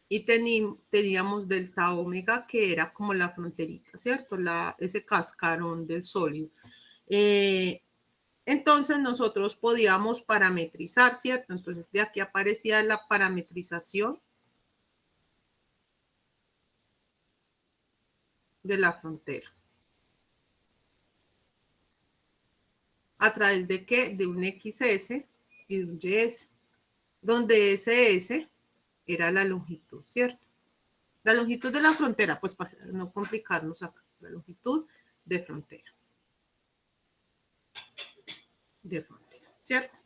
y teníamos delta omega, que era como la fronterita, ¿cierto? Ese cascarón del sólido. Entonces nosotros podíamos parametrizar, ¿cierto? Entonces de aquí aparecía la parametrización de la frontera. ¿A través de qué? De un XS y de un YS, donde SS era la longitud, ¿cierto? La longitud de la frontera, pues para no complicarnos acá, la longitud de frontera. ¿Cierto?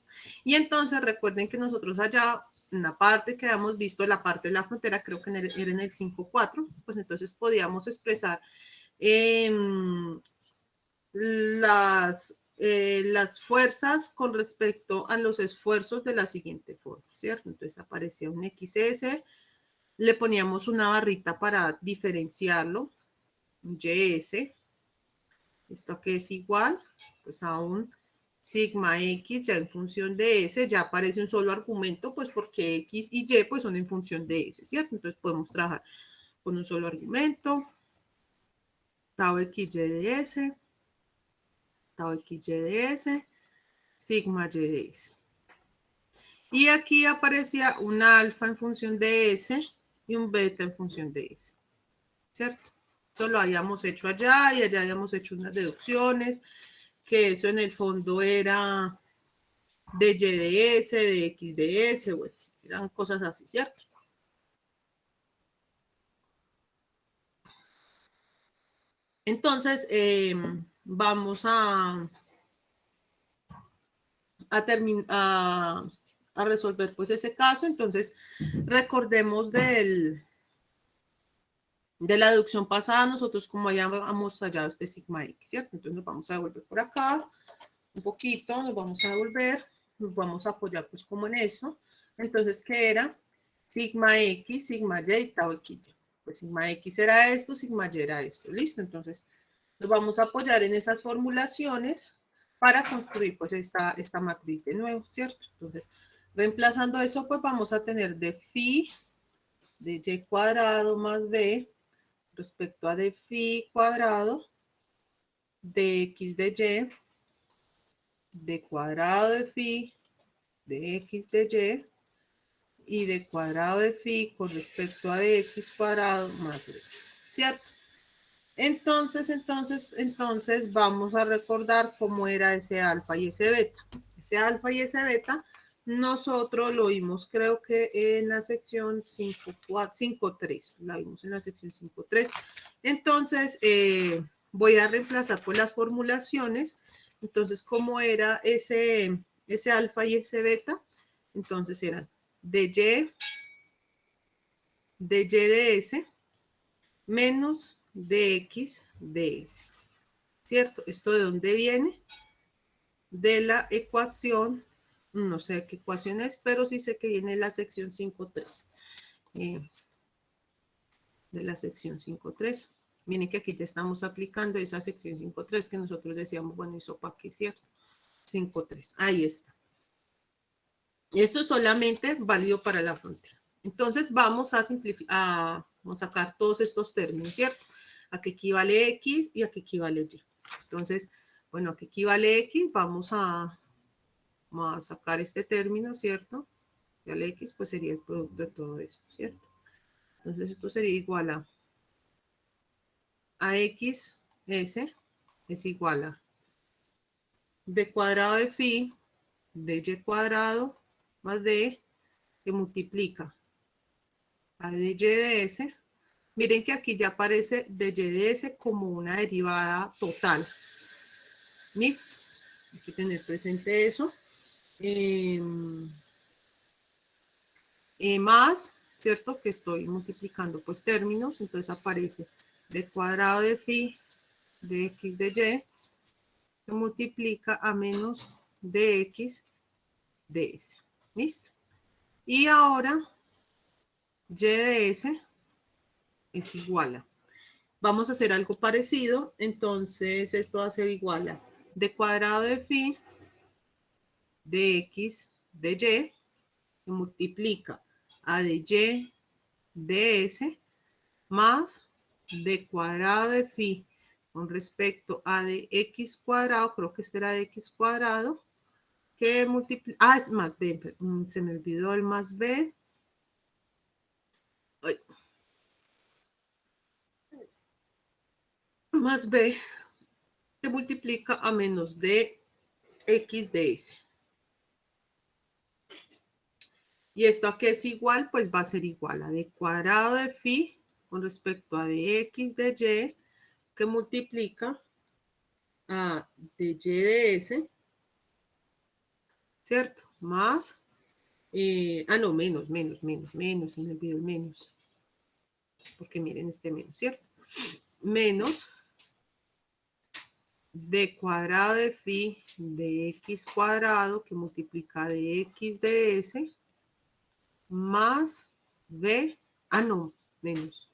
Y entonces recuerden que nosotros allá, en la parte que habíamos visto, la parte de la frontera, creo que era en el 5.4, pues entonces podíamos expresar las fuerzas con respecto a los esfuerzos de la siguiente forma, ¿cierto? Entonces aparecía un XS, le poníamos una barrita para diferenciarlo, un YS, esto que es igual, pues a un sigma X ya en función de S, ya aparece un solo argumento, pues porque X y Y pues son en función de S, ¿cierto? Entonces podemos trabajar con un solo argumento, tau XY de S, tau XY de S, sigma Y de S. Y aquí aparecía un alfa en función de S y un beta en función de S, ¿cierto? Eso lo habíamos hecho allá y allá habíamos hecho unas deducciones, que eso en el fondo era de Y de S, de X de S, bueno, eran cosas así, ¿cierto? Entonces, vamos a resolver pues ese caso. Entonces, recordemos de la deducción pasada, nosotros como habíamos hallado este sigma X, ¿cierto? Entonces nos vamos a devolver por acá un poquito, nos vamos a devolver, nos vamos a apoyar pues como en eso. Entonces, ¿qué era? Sigma X, sigma Y, tau X. Pues sigma X era esto, sigma Y era esto, ¿listo? Entonces, nos vamos a apoyar en esas formulaciones para construir pues esta matriz de nuevo, ¿cierto? Entonces, reemplazando eso, pues vamos a tener de phi de y cuadrado más b respecto a de phi cuadrado de x de y, de cuadrado de phi de x de y de cuadrado de phi con respecto a de x cuadrado más b, ¿cierto? Entonces vamos a recordar cómo era ese alfa y ese beta. Ese alfa y ese beta nosotros lo vimos creo que en la sección 5.3, la vimos en la sección 5.3. Entonces voy a reemplazar por las formulaciones. Entonces, ¿cómo era ese alfa y ese beta? Entonces eran de Y de S menos de X de S, ¿cierto? ¿Esto de dónde viene? De la ecuación, no sé qué ecuación es, pero sí sé que viene de la sección 5.3. De la sección 5.3. Miren que aquí ya estamos aplicando esa sección 5.3 que nosotros decíamos, bueno, ¿eso para qué, cierto? 5.3, ahí está. Y esto es solamente válido para la frontera. Entonces vamos a simplificar, vamos a sacar todos estos términos, ¿cierto? A qué equivale X y a qué equivale Y. Entonces, bueno, a qué equivale X, vamos a sacar este término, ¿cierto? Y al X, pues sería el producto de todo esto, ¿cierto? Entonces esto sería igual a X, S, es igual a D cuadrado de phi, de Y cuadrado, más D, que multiplica a de Y de S. Miren que aquí ya aparece de Y de S como una derivada total. ¿Listo? Hay que tener presente eso. Más, ¿cierto? Que estoy multiplicando pues términos, entonces aparece de cuadrado de phi de x de y que multiplica a menos de x de s. ¿Listo? Y ahora y de s es igual a, vamos a hacer algo parecido, entonces esto va a ser igual a de cuadrado de phi de x de y que multiplica a de y de s más de cuadrado de phi con respecto a de x cuadrado, creo que este era de x cuadrado, que multiplica, es más b, se me olvidó el más b. Ay. Más b que multiplica a menos de x de s. Y esto a qué es igual, pues va a ser igual a de cuadrado de phi con respecto a de x de y que multiplica a de y de s, ¿cierto? Más, no, menos, se me olvidó el menos. Porque miren este menos, ¿cierto? Menos de cuadrado de phi de x cuadrado que multiplica de x de s más b, no, menos,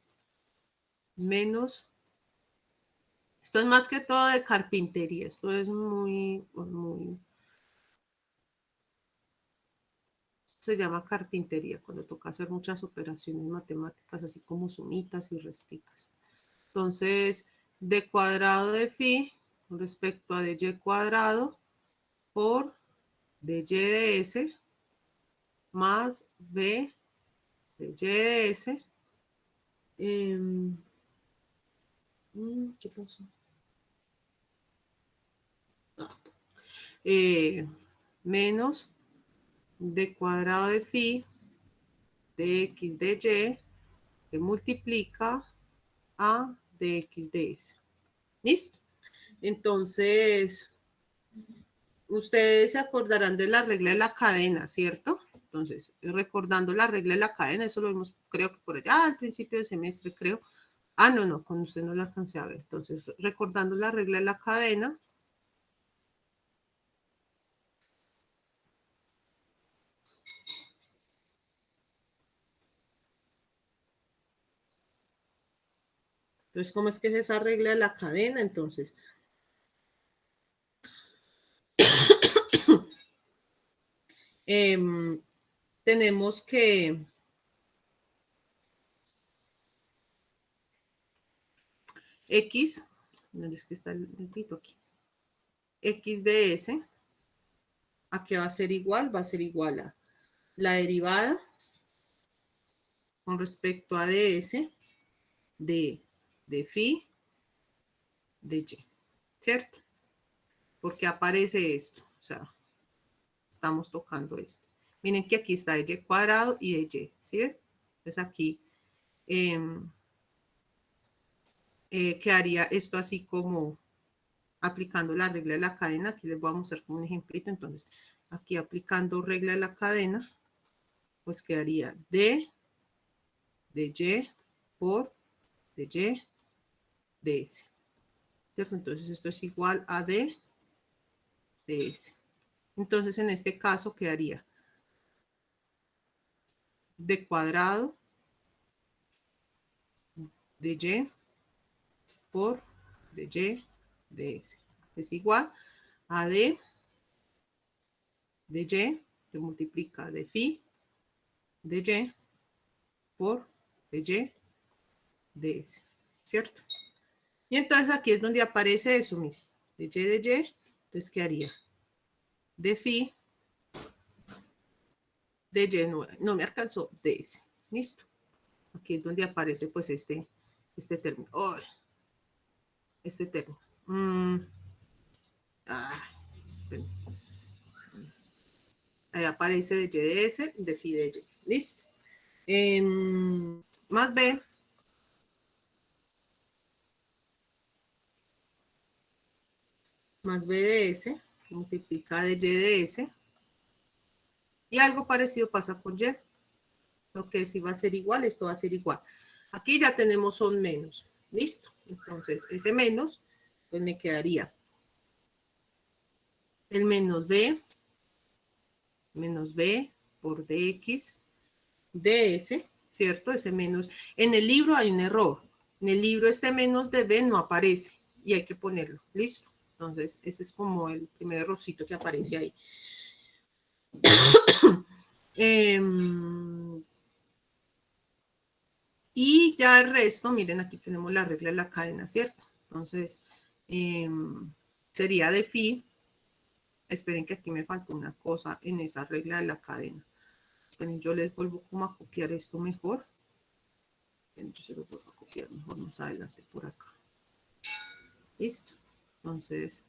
esto es más que todo de carpintería, esto es muy, se llama carpintería, cuando toca hacer muchas operaciones matemáticas, así como sumitas y resticas. Entonces, de cuadrado de phi con respecto a de y cuadrado por de y de s más B de Y de S. ¿Qué pasó? Menos D cuadrado de phi de X de Y que multiplica a de X de S. ¿Listo? Entonces, ustedes se acordarán de la regla de la cadena, ¿cierto? Entonces, recordando la regla de la cadena, eso lo vimos, creo que por allá al principio del semestre, creo. Ah, no, con usted no lo alcancé a ver. Entonces, recordando la regla de la cadena. Entonces, ¿cómo es que es esa regla de la cadena? Entonces, tenemos que X, ¿dónde es que está el negrito aquí? X de S, ¿a qué va a ser igual? Va a ser igual a la derivada con respecto a ds de phi de y, ¿cierto? Porque aparece esto, o sea, estamos tocando esto. Miren que aquí está de y cuadrado y de y, ¿sí ven? Entonces aquí quedaría esto así como aplicando la regla de la cadena. Aquí les voy a mostrar como un ejemplito. Entonces, aquí aplicando regla de la cadena, pues quedaría d de y por de y de s. ¿Cierto? Entonces, esto es igual a d de s. Entonces, en este caso quedaría d cuadrado de y por de y de s. Es igual a d de y que multiplica de phi de y por de y de s. ¿Cierto? Y entonces aquí es donde aparece eso, mire, de y, entonces quedaría de phi, de y, no me alcanzó, de s, listo. Aquí es donde aparece pues este término, este término. Ahí aparece de y de s, de phi de y, listo. Más b, más b de s, multiplica de y de s, y algo parecido pasa con y. Lo que sí va a ser igual, esto va a ser igual. Aquí ya tenemos un menos. Listo. Entonces, ese menos, pues me quedaría el menos b por dx ds, ¿cierto? Ese menos. En el libro hay un error. En el libro este menos de b no aparece y hay que ponerlo. Listo. Entonces, ese es como el primer errorcito que aparece ahí. Y ya el resto, miren, aquí tenemos la regla de la cadena, ¿cierto? Entonces, sería de phi. Esperen que aquí me falta una cosa en esa regla de la cadena. Esperen, yo les vuelvo como a copiar esto mejor. Yo se lo vuelvo a copiar mejor más adelante por acá. Listo. Entonces,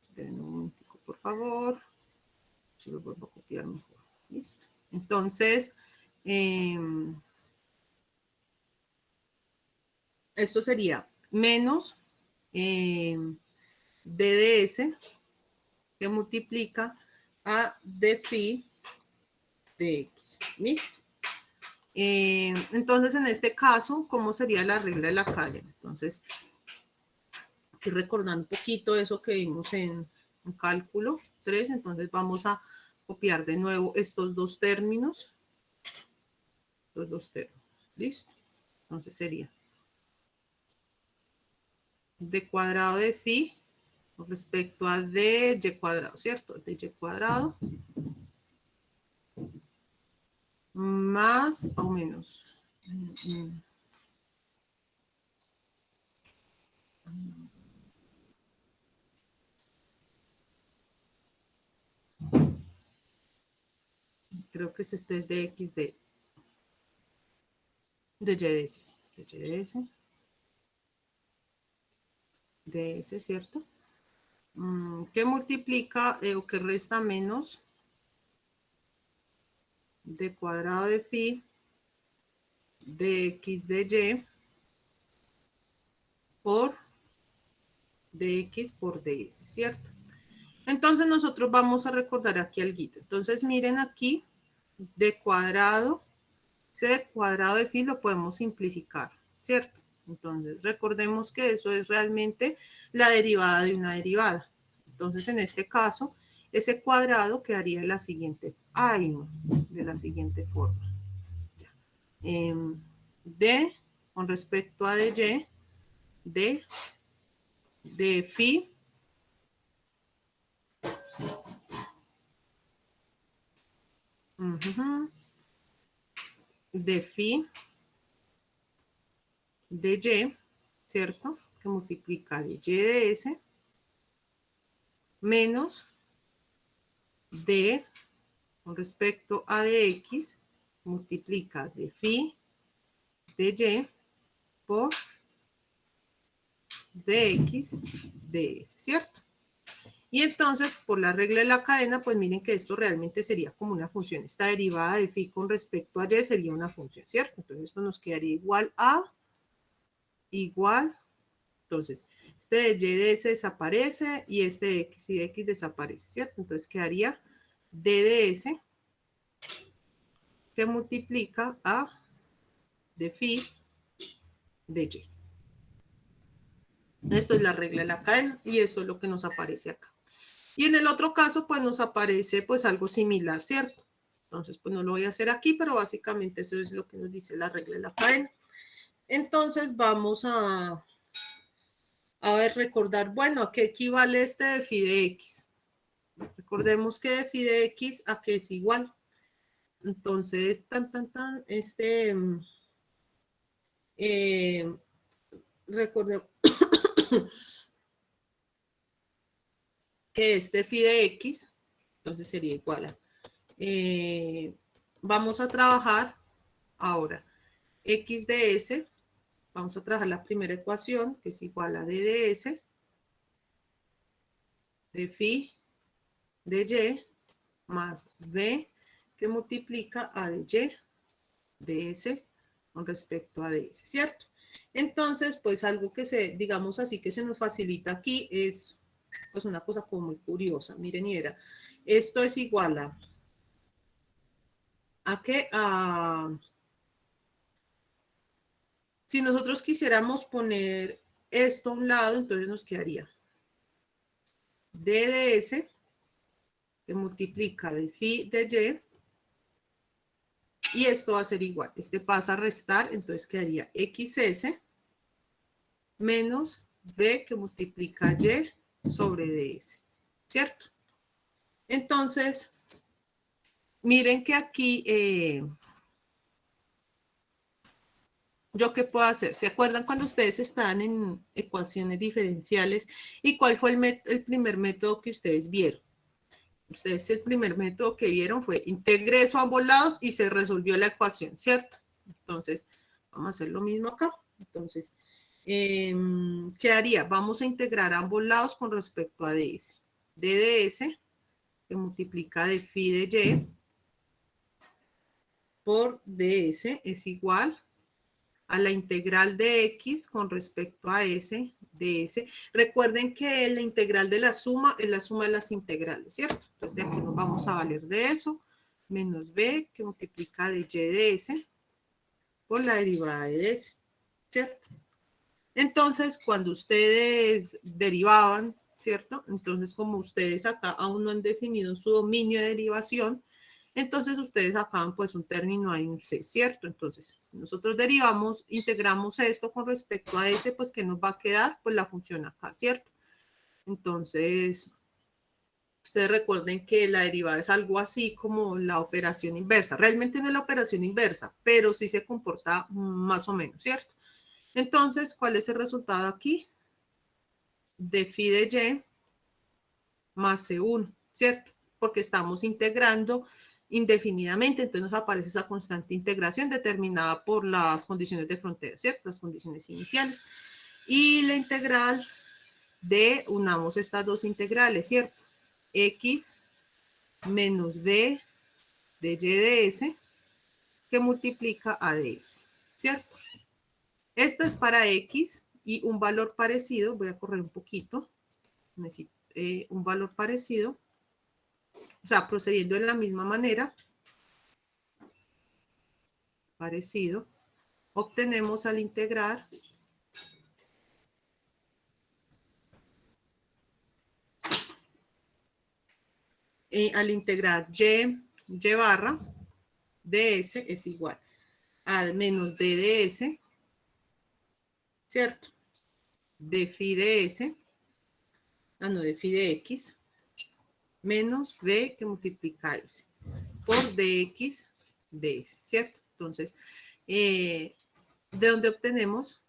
esperen un momentico, por favor. Se lo vuelvo a copiar mejor. Listo. Entonces, esto sería menos DDS que multiplica a d phi de x. ¿Listo? Entonces, en este caso, ¿cómo sería la regla de la cadena? Entonces, aquí recordando un poquito eso que vimos en cálculo 3, entonces vamos a copiar de nuevo estos dos términos. Los dos términos. ¿Listo? Entonces sería d cuadrado de phi con respecto a dy cuadrado, ¿cierto? dy cuadrado más o menos. creo que es este es de X de Y de S, sí, de Y de S, de S, ¿cierto? Que multiplica o que resta menos d cuadrado de phi de X de Y por dx por ds, ¿cierto? Entonces nosotros vamos a recordar aquí algo. Entonces miren aquí, d cuadrado, ese d cuadrado de phi lo podemos simplificar, ¿cierto? Entonces recordemos que eso es realmente la derivada de una derivada. Entonces en este caso, ese cuadrado quedaría de la siguiente, de la siguiente forma. D con respecto a dy, de phi de phi de y, ¿cierto? Que multiplica de y de s menos d con respecto a de x multiplica de phi de y por dx de s, ¿cierto? Y entonces, por la regla de la cadena, pues miren que esto realmente sería como una función. Esta derivada de phi con respecto a y sería una función, ¿cierto? Entonces esto nos quedaría igual. Entonces, este de y de s desaparece y este de x y de x desaparece, ¿cierto? Entonces quedaría d de s que multiplica a de phi de y. Esto es la regla de la cadena y esto es lo que nos aparece acá. Y en el otro caso, pues nos aparece pues algo similar, ¿cierto? Entonces, pues no lo voy a hacer aquí, pero básicamente eso es lo que nos dice la regla de la cadena. Entonces vamos a ver, recordar, bueno, ¿a qué equivale este de phi de x? Recordemos que de phi de x a qué es igual. Entonces, recordemos que este phi de x, entonces sería igual a, vamos a trabajar ahora x de s, vamos a trabajar la primera ecuación, que es igual a d de s, de phi de y, más b, que multiplica a de y de s con respecto a ds, ¿cierto? Entonces, pues algo que digamos así, que se nos facilita aquí es pues una cosa como muy curiosa. Miren y verá, esto es igual ¿a qué? Si nosotros quisiéramos poner esto a un lado, entonces nos quedaría d de s que multiplica de phi de y esto va a ser igual. Este pasa a restar, entonces quedaría xs menos b que multiplica y sobre ds, ¿cierto? Entonces, miren que aquí, ¿yo qué puedo hacer? ¿Se acuerdan cuando ustedes estaban en ecuaciones diferenciales y cuál fue el primer método que ustedes vieron? Ustedes el primer método que vieron fue integre eso a ambos lados y se resolvió la ecuación, ¿cierto? Entonces, vamos a hacer lo mismo acá. Entonces, ¿qué haría? Vamos a integrar a ambos lados con respecto a ds. d de s, que multiplica de phi de y, por ds es igual a la integral de x con respecto a s de s. Recuerden que la integral de la suma es la suma de las integrales, ¿cierto? Entonces de aquí nos vamos a valer de eso, menos b que multiplica de y de s por la derivada de s, ¿cierto? Entonces, cuando ustedes derivaban, ¿cierto? Entonces, como ustedes acá aún no han definido su dominio de derivación, entonces ustedes sacaban pues un término ahí, un c, ¿cierto? Entonces, si nosotros derivamos, integramos esto con respecto a ese, pues ¿qué nos va a quedar? Pues la función acá, ¿cierto? Entonces, ustedes recuerden que la derivada es algo así como la operación inversa. Realmente no es la operación inversa, pero sí se comporta más o menos, ¿cierto? Entonces, ¿cuál es el resultado aquí? De phi de y más C1, ¿cierto? Porque estamos integrando indefinidamente, entonces nos aparece esa constante integración determinada por las condiciones de frontera, ¿cierto? Las condiciones iniciales. Y la integral de, unamos estas dos integrales, ¿cierto? X menos b de y de s que multiplica a ds, ¿cierto? Esta es para x y un valor parecido, voy a correr un poquito, necesito un valor parecido, o sea, procediendo de la misma manera, parecido, obtenemos al integrar y barra ds es igual a menos d de s, ¿cierto? De phi de s, no, de phi de x, menos b que multiplica s por dx de s, ¿cierto? Entonces, ¿de dónde obtenemos?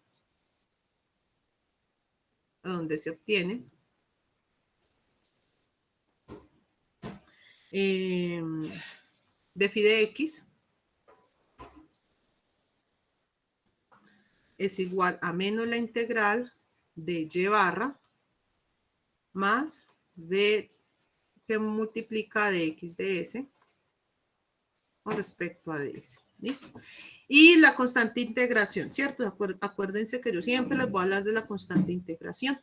¿A dónde se obtiene? De phi de x es igual a menos la integral de y barra más b que multiplica de x de s con respecto a ds. ¿Listo? Y la constante integración, ¿cierto? Acuérdense que yo siempre les voy a hablar de la constante integración.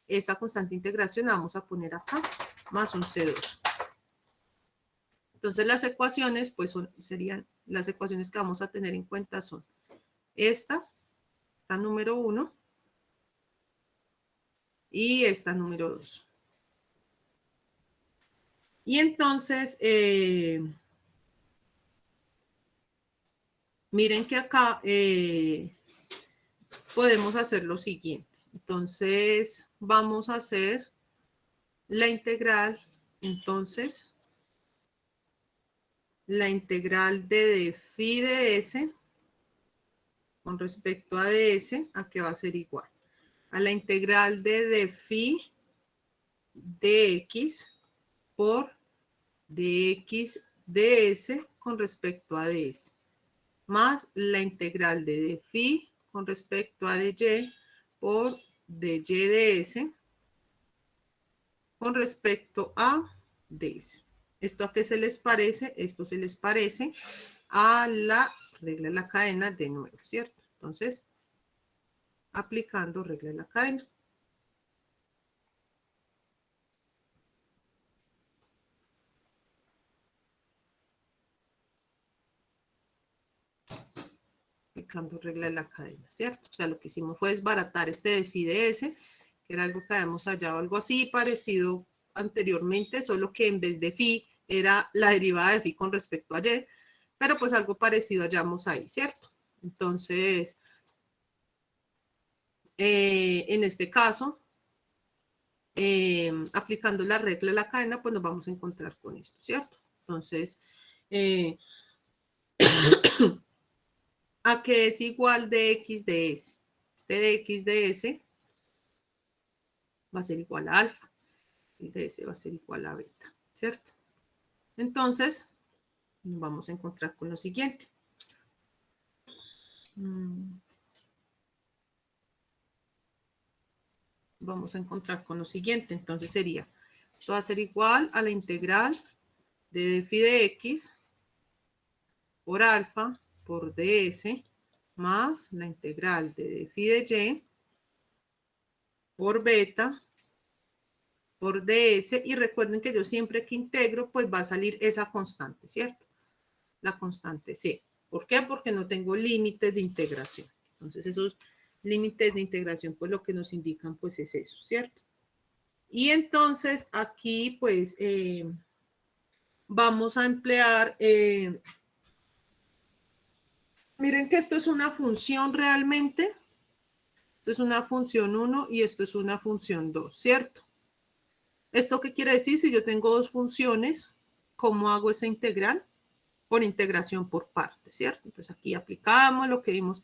Esa constante integración la vamos a poner acá, más un C2. Entonces las ecuaciones, pues serían, las ecuaciones que vamos a tener en cuenta son esta número 1 y esta número 2. Y entonces, miren que acá podemos hacer lo siguiente. Entonces, vamos a hacer la integral, entonces, la integral de phi de s con respecto a ds, ¿a qué va a ser igual? A la integral de phi de x por dx ds con respecto a ds, más la integral de phi con respecto a dy por dy ds con respecto a ds. ¿Esto a qué se les parece? Esto se les parece a la regla de la cadena de nuevo, ¿cierto? Entonces, aplicando regla de la cadena. Aplicando regla de la cadena, ¿cierto? O sea, lo que hicimos fue desbaratar este de phi de s, que era algo que habíamos hallado, algo así parecido anteriormente, solo que en vez de phi era la derivada de phi con respecto a y, pero pues algo parecido hallamos ahí, ¿cierto? Entonces, en este caso, aplicando la regla de la cadena, pues nos vamos a encontrar con esto, ¿cierto? Entonces, a que es igual de x de s. Este de x de s va a ser igual a alfa. Y de s va a ser igual a beta, ¿cierto? Entonces, nos vamos a encontrar con lo siguiente. Vamos a encontrar con lo siguiente. Entonces sería, esto va a ser igual a la integral de phi de x por alfa por ds más la integral de phi de y por beta por ds, y recuerden que yo siempre que integro, pues va a salir esa constante, ¿cierto? La constante c. ¿Por qué? Porque no tengo límites de integración. Entonces esos límites de integración, pues lo que nos indican, pues es eso, ¿cierto? Y entonces aquí, pues, vamos a emplear, miren que esto es una función realmente. Esto es una función 1 y esto es una función 2, ¿cierto? ¿Esto qué quiere decir? Si yo tengo dos funciones, ¿cómo hago esa integral? Por integración por partes, ¿cierto? Entonces aquí aplicamos lo que vimos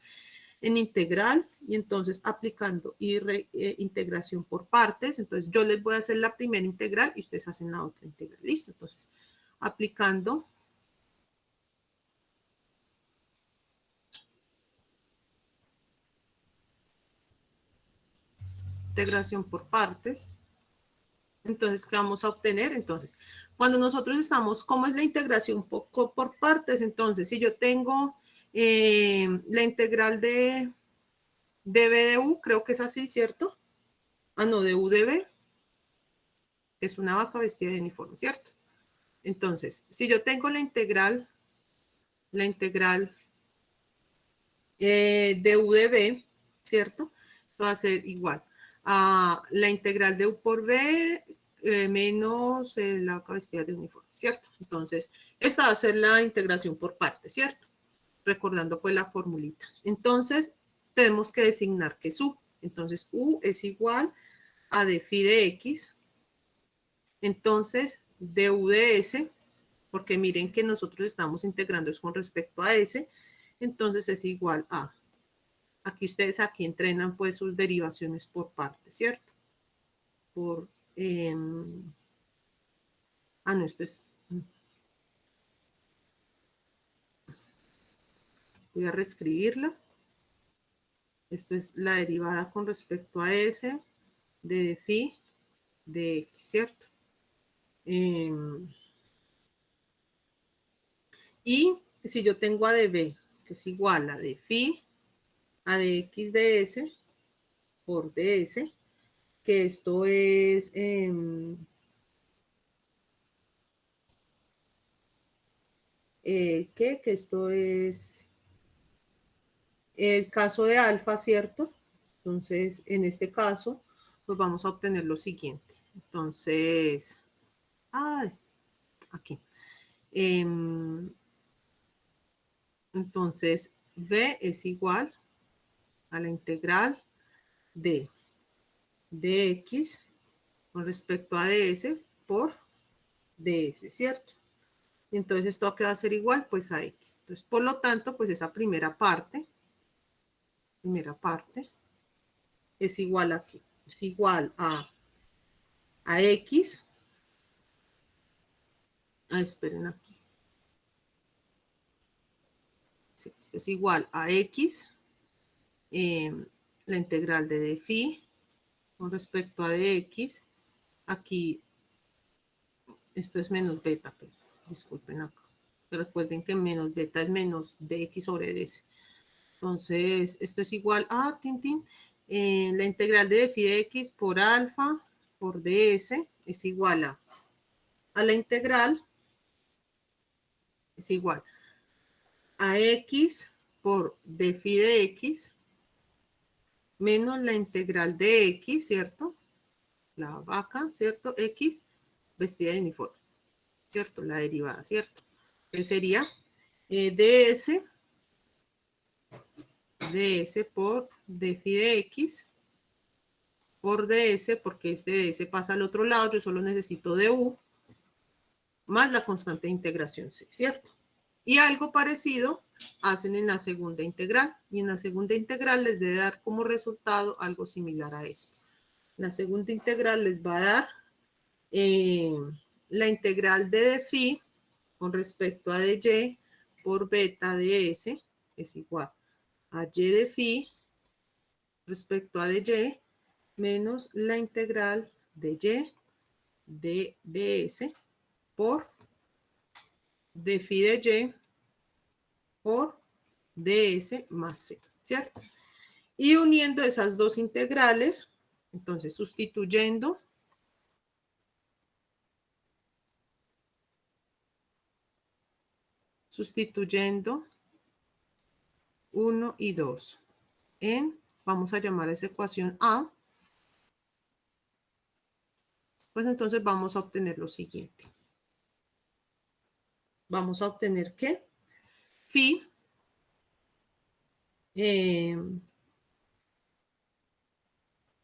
en integral y entonces aplicando integración por partes. Entonces yo les voy a hacer la primera integral y ustedes hacen la otra integral. Listo. Entonces aplicando integración por partes. Entonces, ¿qué vamos a obtener? Entonces, cuando nosotros estamos, ¿cómo es la integración por partes? Entonces, si yo tengo la integral de b de u, creo que es así, ¿cierto? Ah, no, de u de b, es una vaca vestida de uniforme, ¿cierto? Entonces, si yo tengo la integral de u de b, ¿cierto? Va a ser igual a la integral de u por b menos la vestida de uniforme, ¿cierto? Entonces, esta va a ser la integración por partes, ¿cierto? Recordando pues la formulita. Entonces, tenemos que designar que es u. Entonces, u es igual a d phi de x. Entonces, du de s, porque miren que nosotros estamos integrando es con respecto a s, entonces es igual a, aquí ustedes aquí entrenan pues sus derivaciones por partes, ¿cierto? Por, no, esto es, voy a reescribirla. Esto es la derivada con respecto a s de phi de x, ¿cierto? Y si yo tengo a db, que es igual a de phi a de x de s por ds, que esto es que esto es el caso de alfa, ¿cierto? Entonces, en este caso, pues vamos a obtener lo siguiente. Entonces, aquí. Entonces, b es igual a la integral de dx con respecto a ds por ds, ¿cierto? Entonces, ¿esto a qué va a ser igual? Pues a x. Entonces, por lo tanto, pues esa primera parte es igual a ¿qué? Es igual a x. Esperen aquí. Sí, esto es igual a x, la integral de d phi con respecto a dx. Aquí, esto es menos beta, pero disculpen acá. Pero recuerden que menos beta es menos dx sobre ds. Entonces, esto es igual a, la integral de phi de x por alfa por ds es igual a la integral, es igual a x por d phi de x menos la integral de x, ¿cierto? La vaca, ¿cierto? X vestida de uniforme, ¿cierto? La derivada, ¿cierto? Que sería ds por d phi de x por ds, porque este ds pasa al otro lado, yo solo necesito du, más la constante de integración c, ¿cierto? Y algo parecido hacen en la segunda integral, y en la segunda integral les debe dar como resultado algo similar a esto. La segunda integral les va a dar la integral de d phi con respecto a dy por beta de s es igual a y de phi respecto a dy menos la integral de y de ds por d phi de y por ds más c, ¿cierto? Y uniendo esas dos integrales, entonces sustituyendo sustituyendo 1 y 2 en, vamos a llamar a esa ecuación A, pues entonces vamos a obtener lo siguiente. Vamos a obtener que phi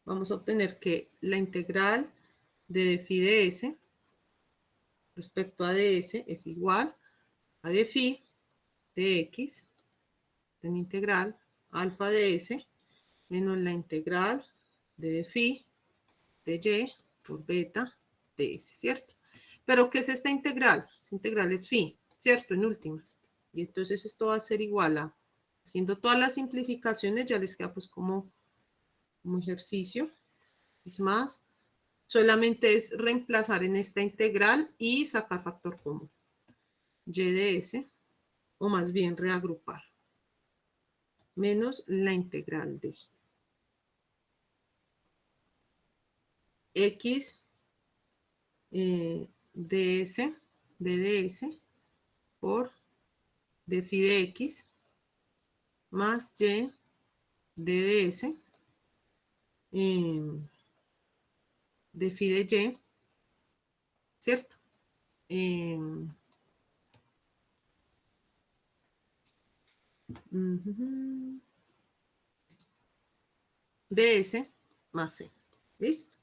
vamos a obtener que la integral de phi de s respecto a ds es igual a d phi de x en integral alfa de s menos la integral de phi de y por beta de s, ¿cierto? Pero ¿qué es esta integral? Esta integral es phi, ¿cierto? En últimas. Y entonces esto va a ser igual a, haciendo todas las simplificaciones, ya les queda pues como ejercicio. x más. Solamente es reemplazar en esta integral y sacar factor común. Y de S, o más bien reagrupar. Menos la integral de x ds, de ds, por de phi de x, más y de ds, de phi de y, ¿cierto? ds más c. ¿Listo?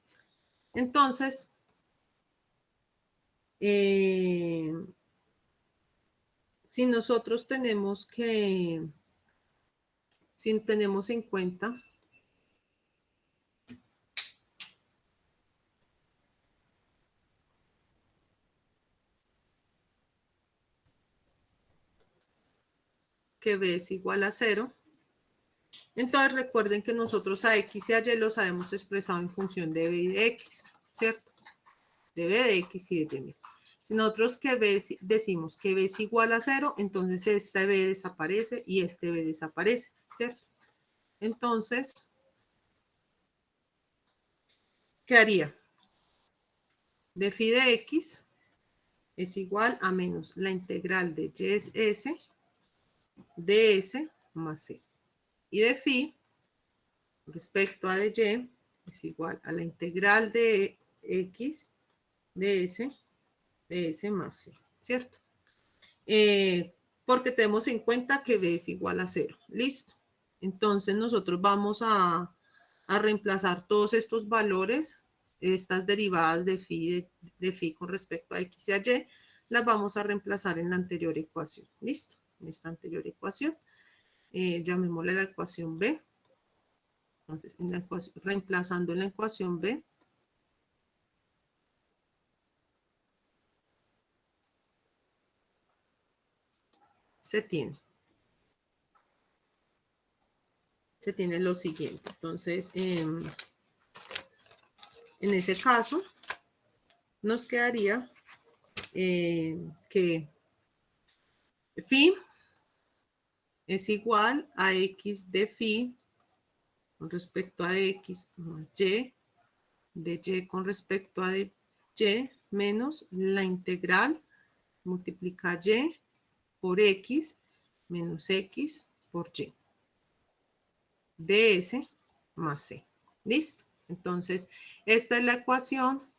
Entonces, si nosotros tenemos que, si tenemos en cuenta que b es igual a 0, entonces recuerden que nosotros a x y a y los habíamos expresado en función de b y de x, ¿cierto? De b de x y de y. Si nosotros que b, decimos que b es igual a 0, entonces este b desaparece y este b desaparece, ¿cierto? Entonces, ¿qué haría? De phi de x es igual a menos la integral de y es s ds más c. Y de phi, respecto a de y, es igual a la integral de x ds más c, ¿cierto? Porque tenemos en cuenta que b es igual a 0. Listo. Entonces nosotros vamos a reemplazar todos estos valores, estas derivadas de phi con respecto a x y a y, las vamos a reemplazar en la anterior ecuación. ¿Listo? En esta anterior ecuación. Llamémosle la ecuación B. Entonces, reemplazando en la ecuación B, se tiene lo siguiente. Entonces, en ese caso, nos quedaría que phi es igual a x de phi con respecto a x más y de y con respecto a de y menos la integral multiplica y por x menos x por y. ds más c. ¿Listo? Entonces, esta es la ecuación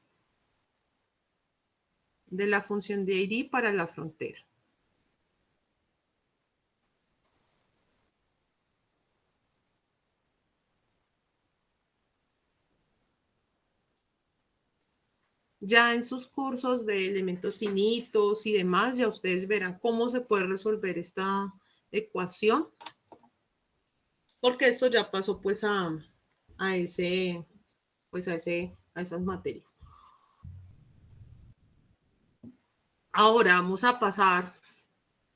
de la función de Airy para la frontera. Ya en sus cursos de elementos finitos y demás, ya ustedes verán cómo se puede resolver esta ecuación, porque esto ya pasó pues a esas materias. Ahora vamos a pasar,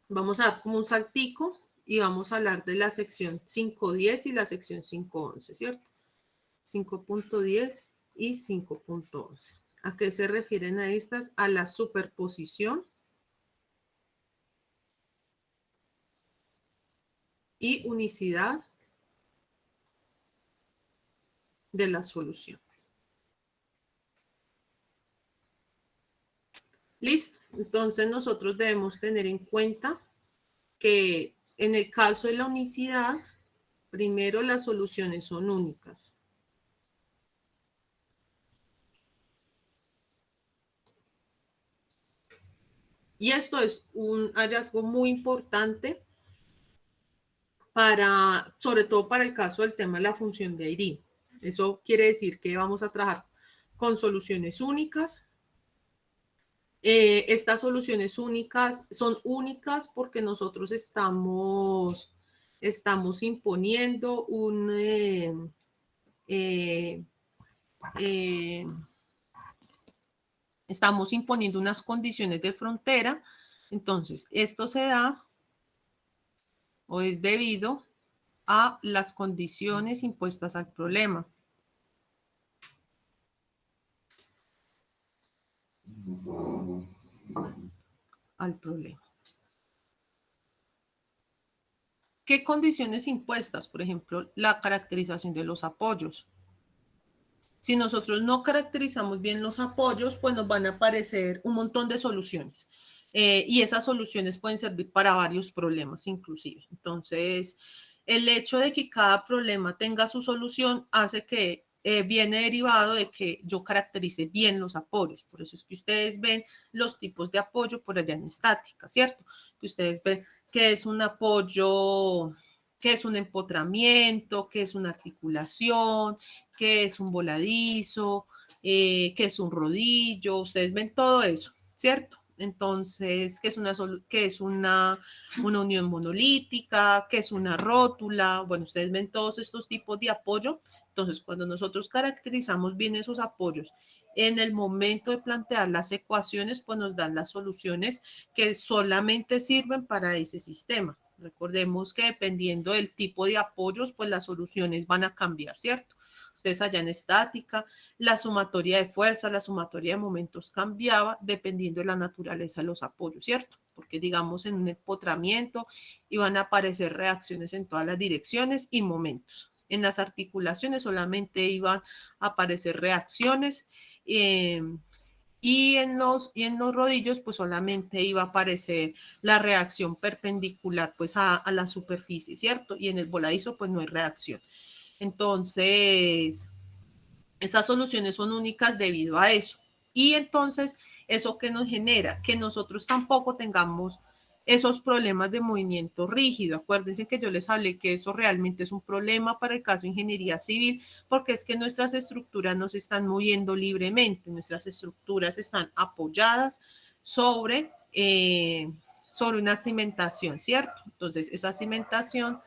vamos a dar como un saltico y vamos a hablar de la sección 5.10 y la sección 5.11, ¿cierto? 5.10 y 5.11. ¿A qué se refieren a estas? A la superposición y unicidad de la solución. Listo. Entonces nosotros debemos tener en cuenta que en el caso de la unicidad, primero las soluciones son únicas. Y esto es un hallazgo muy importante sobre todo para el caso del tema de la función de Airy. Eso quiere decir que vamos a trabajar con soluciones únicas. Estas soluciones únicas son únicas porque nosotros estamos imponiendo estamos imponiendo unas condiciones de frontera. Entonces, esto se da o es debido a las condiciones impuestas al problema. al problema. ¿Qué condiciones impuestas? Por ejemplo, la caracterización de los apoyos. Si nosotros no caracterizamos bien los apoyos, pues nos van a aparecer un montón de soluciones. Y esas soluciones pueden servir para varios problemas inclusive. Entonces, el hecho de que cada problema tenga su solución hace que viene derivado de que yo caracterice bien los apoyos. Por eso es que ustedes ven los tipos de apoyo por allá en estática, ¿cierto? Que ustedes ven que es un apoyo, que es un empotramiento, que es una articulación, que es un voladizo, que es un rodillo. Ustedes ven todo eso, ¿cierto? Entonces, que es una unión monolítica, que es una rótula. Bueno, ustedes ven todos estos tipos de apoyo. Entonces, cuando nosotros caracterizamos bien esos apoyos, en el momento de plantear las ecuaciones, pues nos dan las soluciones que solamente sirven para ese sistema. Recordemos que dependiendo del tipo de apoyos, pues las soluciones van a cambiar, ¿cierto? Ustedes allá en estática, la sumatoria de fuerza, la sumatoria de momentos cambiaba dependiendo de la naturaleza de los apoyos, ¿cierto? Porque digamos en un empotramiento iban a aparecer reacciones en todas las direcciones y momentos. En las articulaciones solamente iban a aparecer reacciones y en los rodillos pues solamente iba a aparecer la reacción perpendicular pues a la superficie, ¿cierto? Y en el voladizo pues no hay reacción. Entonces, esas soluciones son únicas debido a eso. Y entonces, ¿eso qué nos genera? Que nosotros tampoco tengamos esos problemas de movimiento rígido. Acuérdense que yo les hablé que eso realmente es un problema para el caso de ingeniería civil, porque es que nuestras estructuras no se están moviendo libremente, nuestras estructuras están apoyadas sobre una cimentación, ¿cierto? Entonces, esa cimentación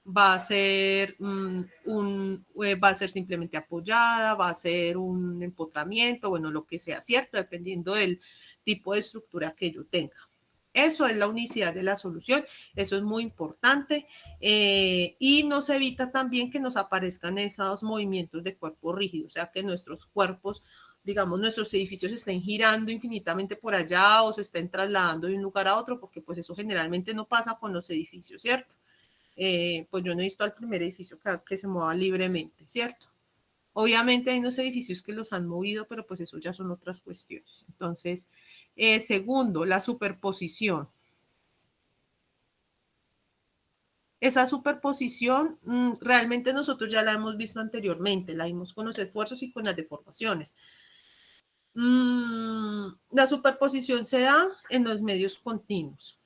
va a ser va a ser simplemente apoyada, va a ser un empotramiento, bueno, lo que sea, ¿cierto? Dependiendo del tipo de estructura que yo tenga. Eso es la unicidad de la solución, eso es muy importante y nos evita también que nos aparezcan esos movimientos de cuerpo rígido, o sea, que nuestros cuerpos, digamos, nuestros edificios estén girando infinitamente por allá o se estén trasladando de un lugar a otro, porque pues eso generalmente no pasa con los edificios, ¿cierto? Pues yo no he visto al primer edificio que se mueva libremente, ¿cierto? Obviamente hay unos edificios que los han movido, pero pues eso ya son otras cuestiones. Entonces, segundo, la superposición. Esa superposición realmente nosotros ya la hemos visto anteriormente, la vimos con los esfuerzos y con las deformaciones. La superposición se da en los medios continuos.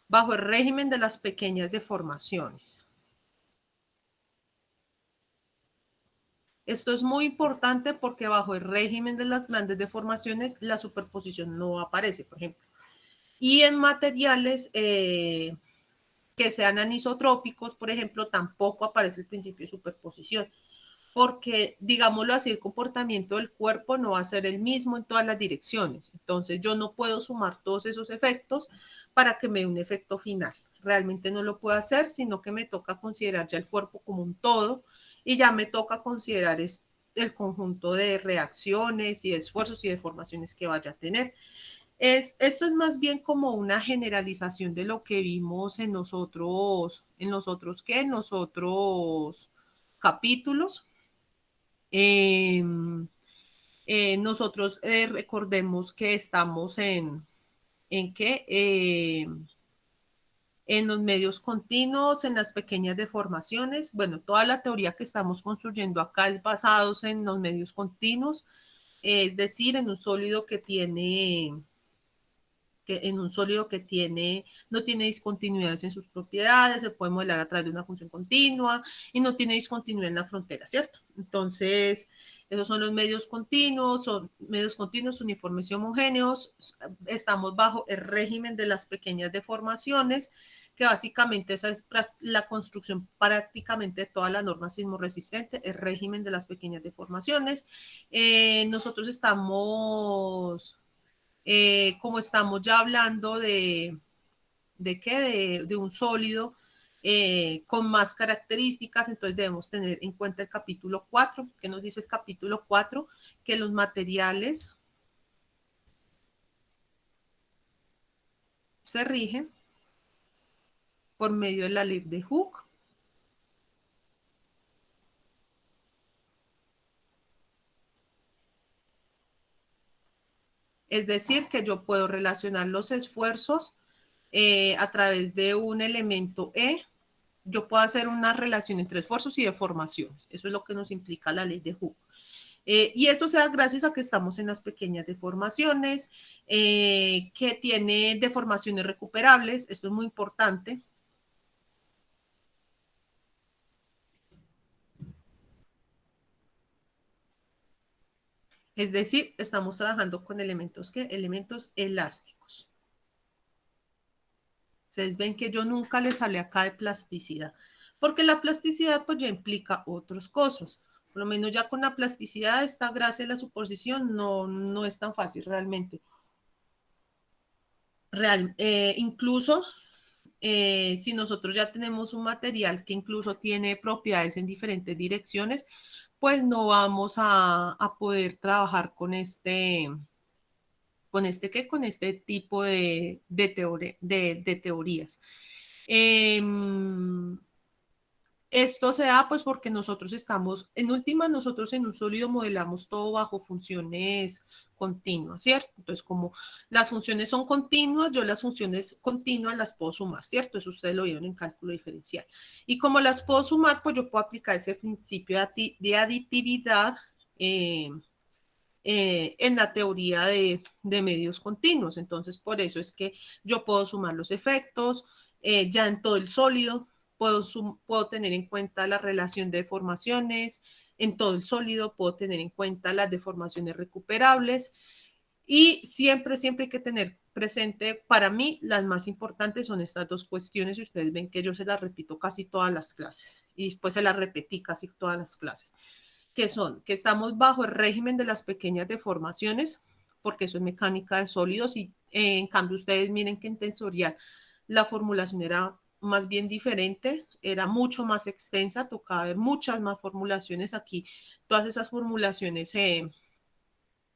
Bajo el régimen de las pequeñas deformaciones. Esto es muy importante porque bajo el régimen de las grandes deformaciones la superposición no aparece, por ejemplo. Y en materiales que sean anisotrópicos, por ejemplo, tampoco aparece el principio de superposición, porque, digámoslo así, el comportamiento del cuerpo no va a ser el mismo en todas las direcciones. Entonces, yo no puedo sumar todos esos efectos para que me dé un efecto final. Realmente no lo puedo hacer, sino que me toca considerar ya el cuerpo como un todo y ya me toca considerar el conjunto de reacciones y esfuerzos y deformaciones que vaya a tener. Esto es más bien como una generalización de lo que vimos en los otros capítulos. Eh, nosotros recordemos que estamos ¿en qué? En los medios continuos, en las pequeñas deformaciones. Bueno, toda la teoría que estamos construyendo acá es basada en los medios continuos, es decir, en un sólido que no tiene discontinuidades en sus propiedades, se puede modelar a través de una función continua y no tiene discontinuidad en la frontera, ¿cierto? Entonces, esos son los medios continuos, son medios continuos, uniformes y homogéneos. Estamos bajo el régimen de las pequeñas deformaciones, que básicamente esa es la construcción prácticamente de toda la norma sismorresistente, el régimen de las pequeñas deformaciones. Nosotros estamos como estamos ya hablando de un sólido, con más características, entonces debemos tener en cuenta el capítulo 4, que nos dice el capítulo 4, que los materiales se rigen por medio de la ley de Hooke. Es decir, que yo puedo relacionar los esfuerzos a través de un elemento E. Yo puedo hacer una relación entre esfuerzos y deformaciones. Eso es lo que nos implica la ley de Hooke. Y eso se da gracias a que estamos en las pequeñas deformaciones, que tiene deformaciones recuperables. Esto es muy importante. Es decir, estamos trabajando con elementos, ¿qué? Elementos elásticos. Ustedes ven que yo nunca les hablé acá de plasticidad, porque la plasticidad pues ya implica otras cosas. Por lo menos ya con la plasticidad, esta gracia de la suposición no es tan fácil realmente. Incluso si nosotros ya tenemos un material que incluso tiene propiedades en diferentes direcciones, pues no vamos a poder trabajar con este tipo de teorías. Eh, Esto se da pues porque nosotros estamos, en última, nosotros en un sólido modelamos todo bajo funciones continuas, ¿cierto? Entonces, como las funciones son continuas, yo las funciones continuas las puedo sumar, ¿cierto? Eso ustedes lo vieron en cálculo diferencial. Y como las puedo sumar, pues yo puedo aplicar ese principio de aditividad en la teoría de medios continuos. Entonces, por eso es que yo puedo sumar los efectos ya en todo el sólido, puedo tener en cuenta la relación de deformaciones, en todo el sólido puedo tener en cuenta las deformaciones recuperables y siempre hay que tener presente, para mí, las más importantes son estas dos cuestiones y ustedes ven que yo se las repito casi todas las clases y después se las repetí casi todas las clases que son que estamos bajo el régimen de las pequeñas deformaciones, porque eso es mecánica de sólidos, y en cambio ustedes miren que en tensorial la formulación era más bien diferente, era mucho más extensa, tocaba ver muchas más formulaciones aquí, todas esas formulaciones se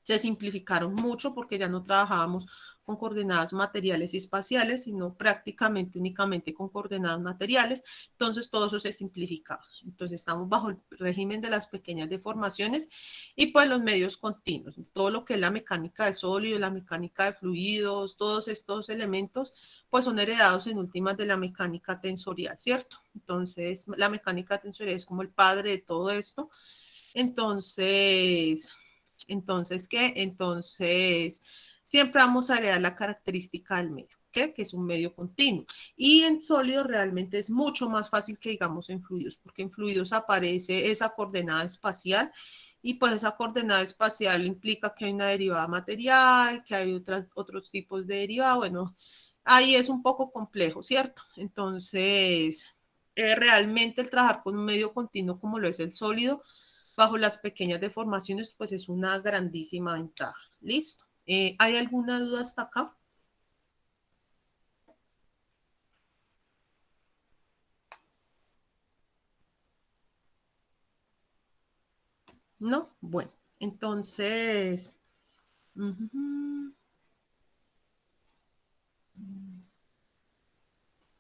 simplificaron mucho porque ya no trabajábamos con coordenadas materiales y espaciales, sino prácticamente únicamente con coordenadas materiales. Entonces todo eso se simplificaba. Entonces estamos bajo el régimen de las pequeñas deformaciones y pues los medios continuos. Todo lo que es la mecánica de sólidos, la mecánica de fluidos, todos estos elementos pues son heredados en últimas de la mecánica tensorial, ¿cierto? Entonces la mecánica tensorial es como el padre de todo esto. ¿Qué? Entonces, siempre vamos a heredar la característica del medio, ¿qué? Que es un medio continuo. Y en sólidos realmente es mucho más fácil que digamos en fluidos, porque en fluidos aparece esa coordenada espacial y pues esa coordenada espacial implica que hay una derivada material, que hay otros tipos de derivada. Bueno, ahí es un poco complejo, ¿cierto? Entonces, realmente el trabajar con un medio continuo como lo es el sólido, bajo las pequeñas deformaciones, pues es una grandísima ventaja. ¿Listo? ¿Hay alguna duda hasta acá? ¿No? Bueno, entonces,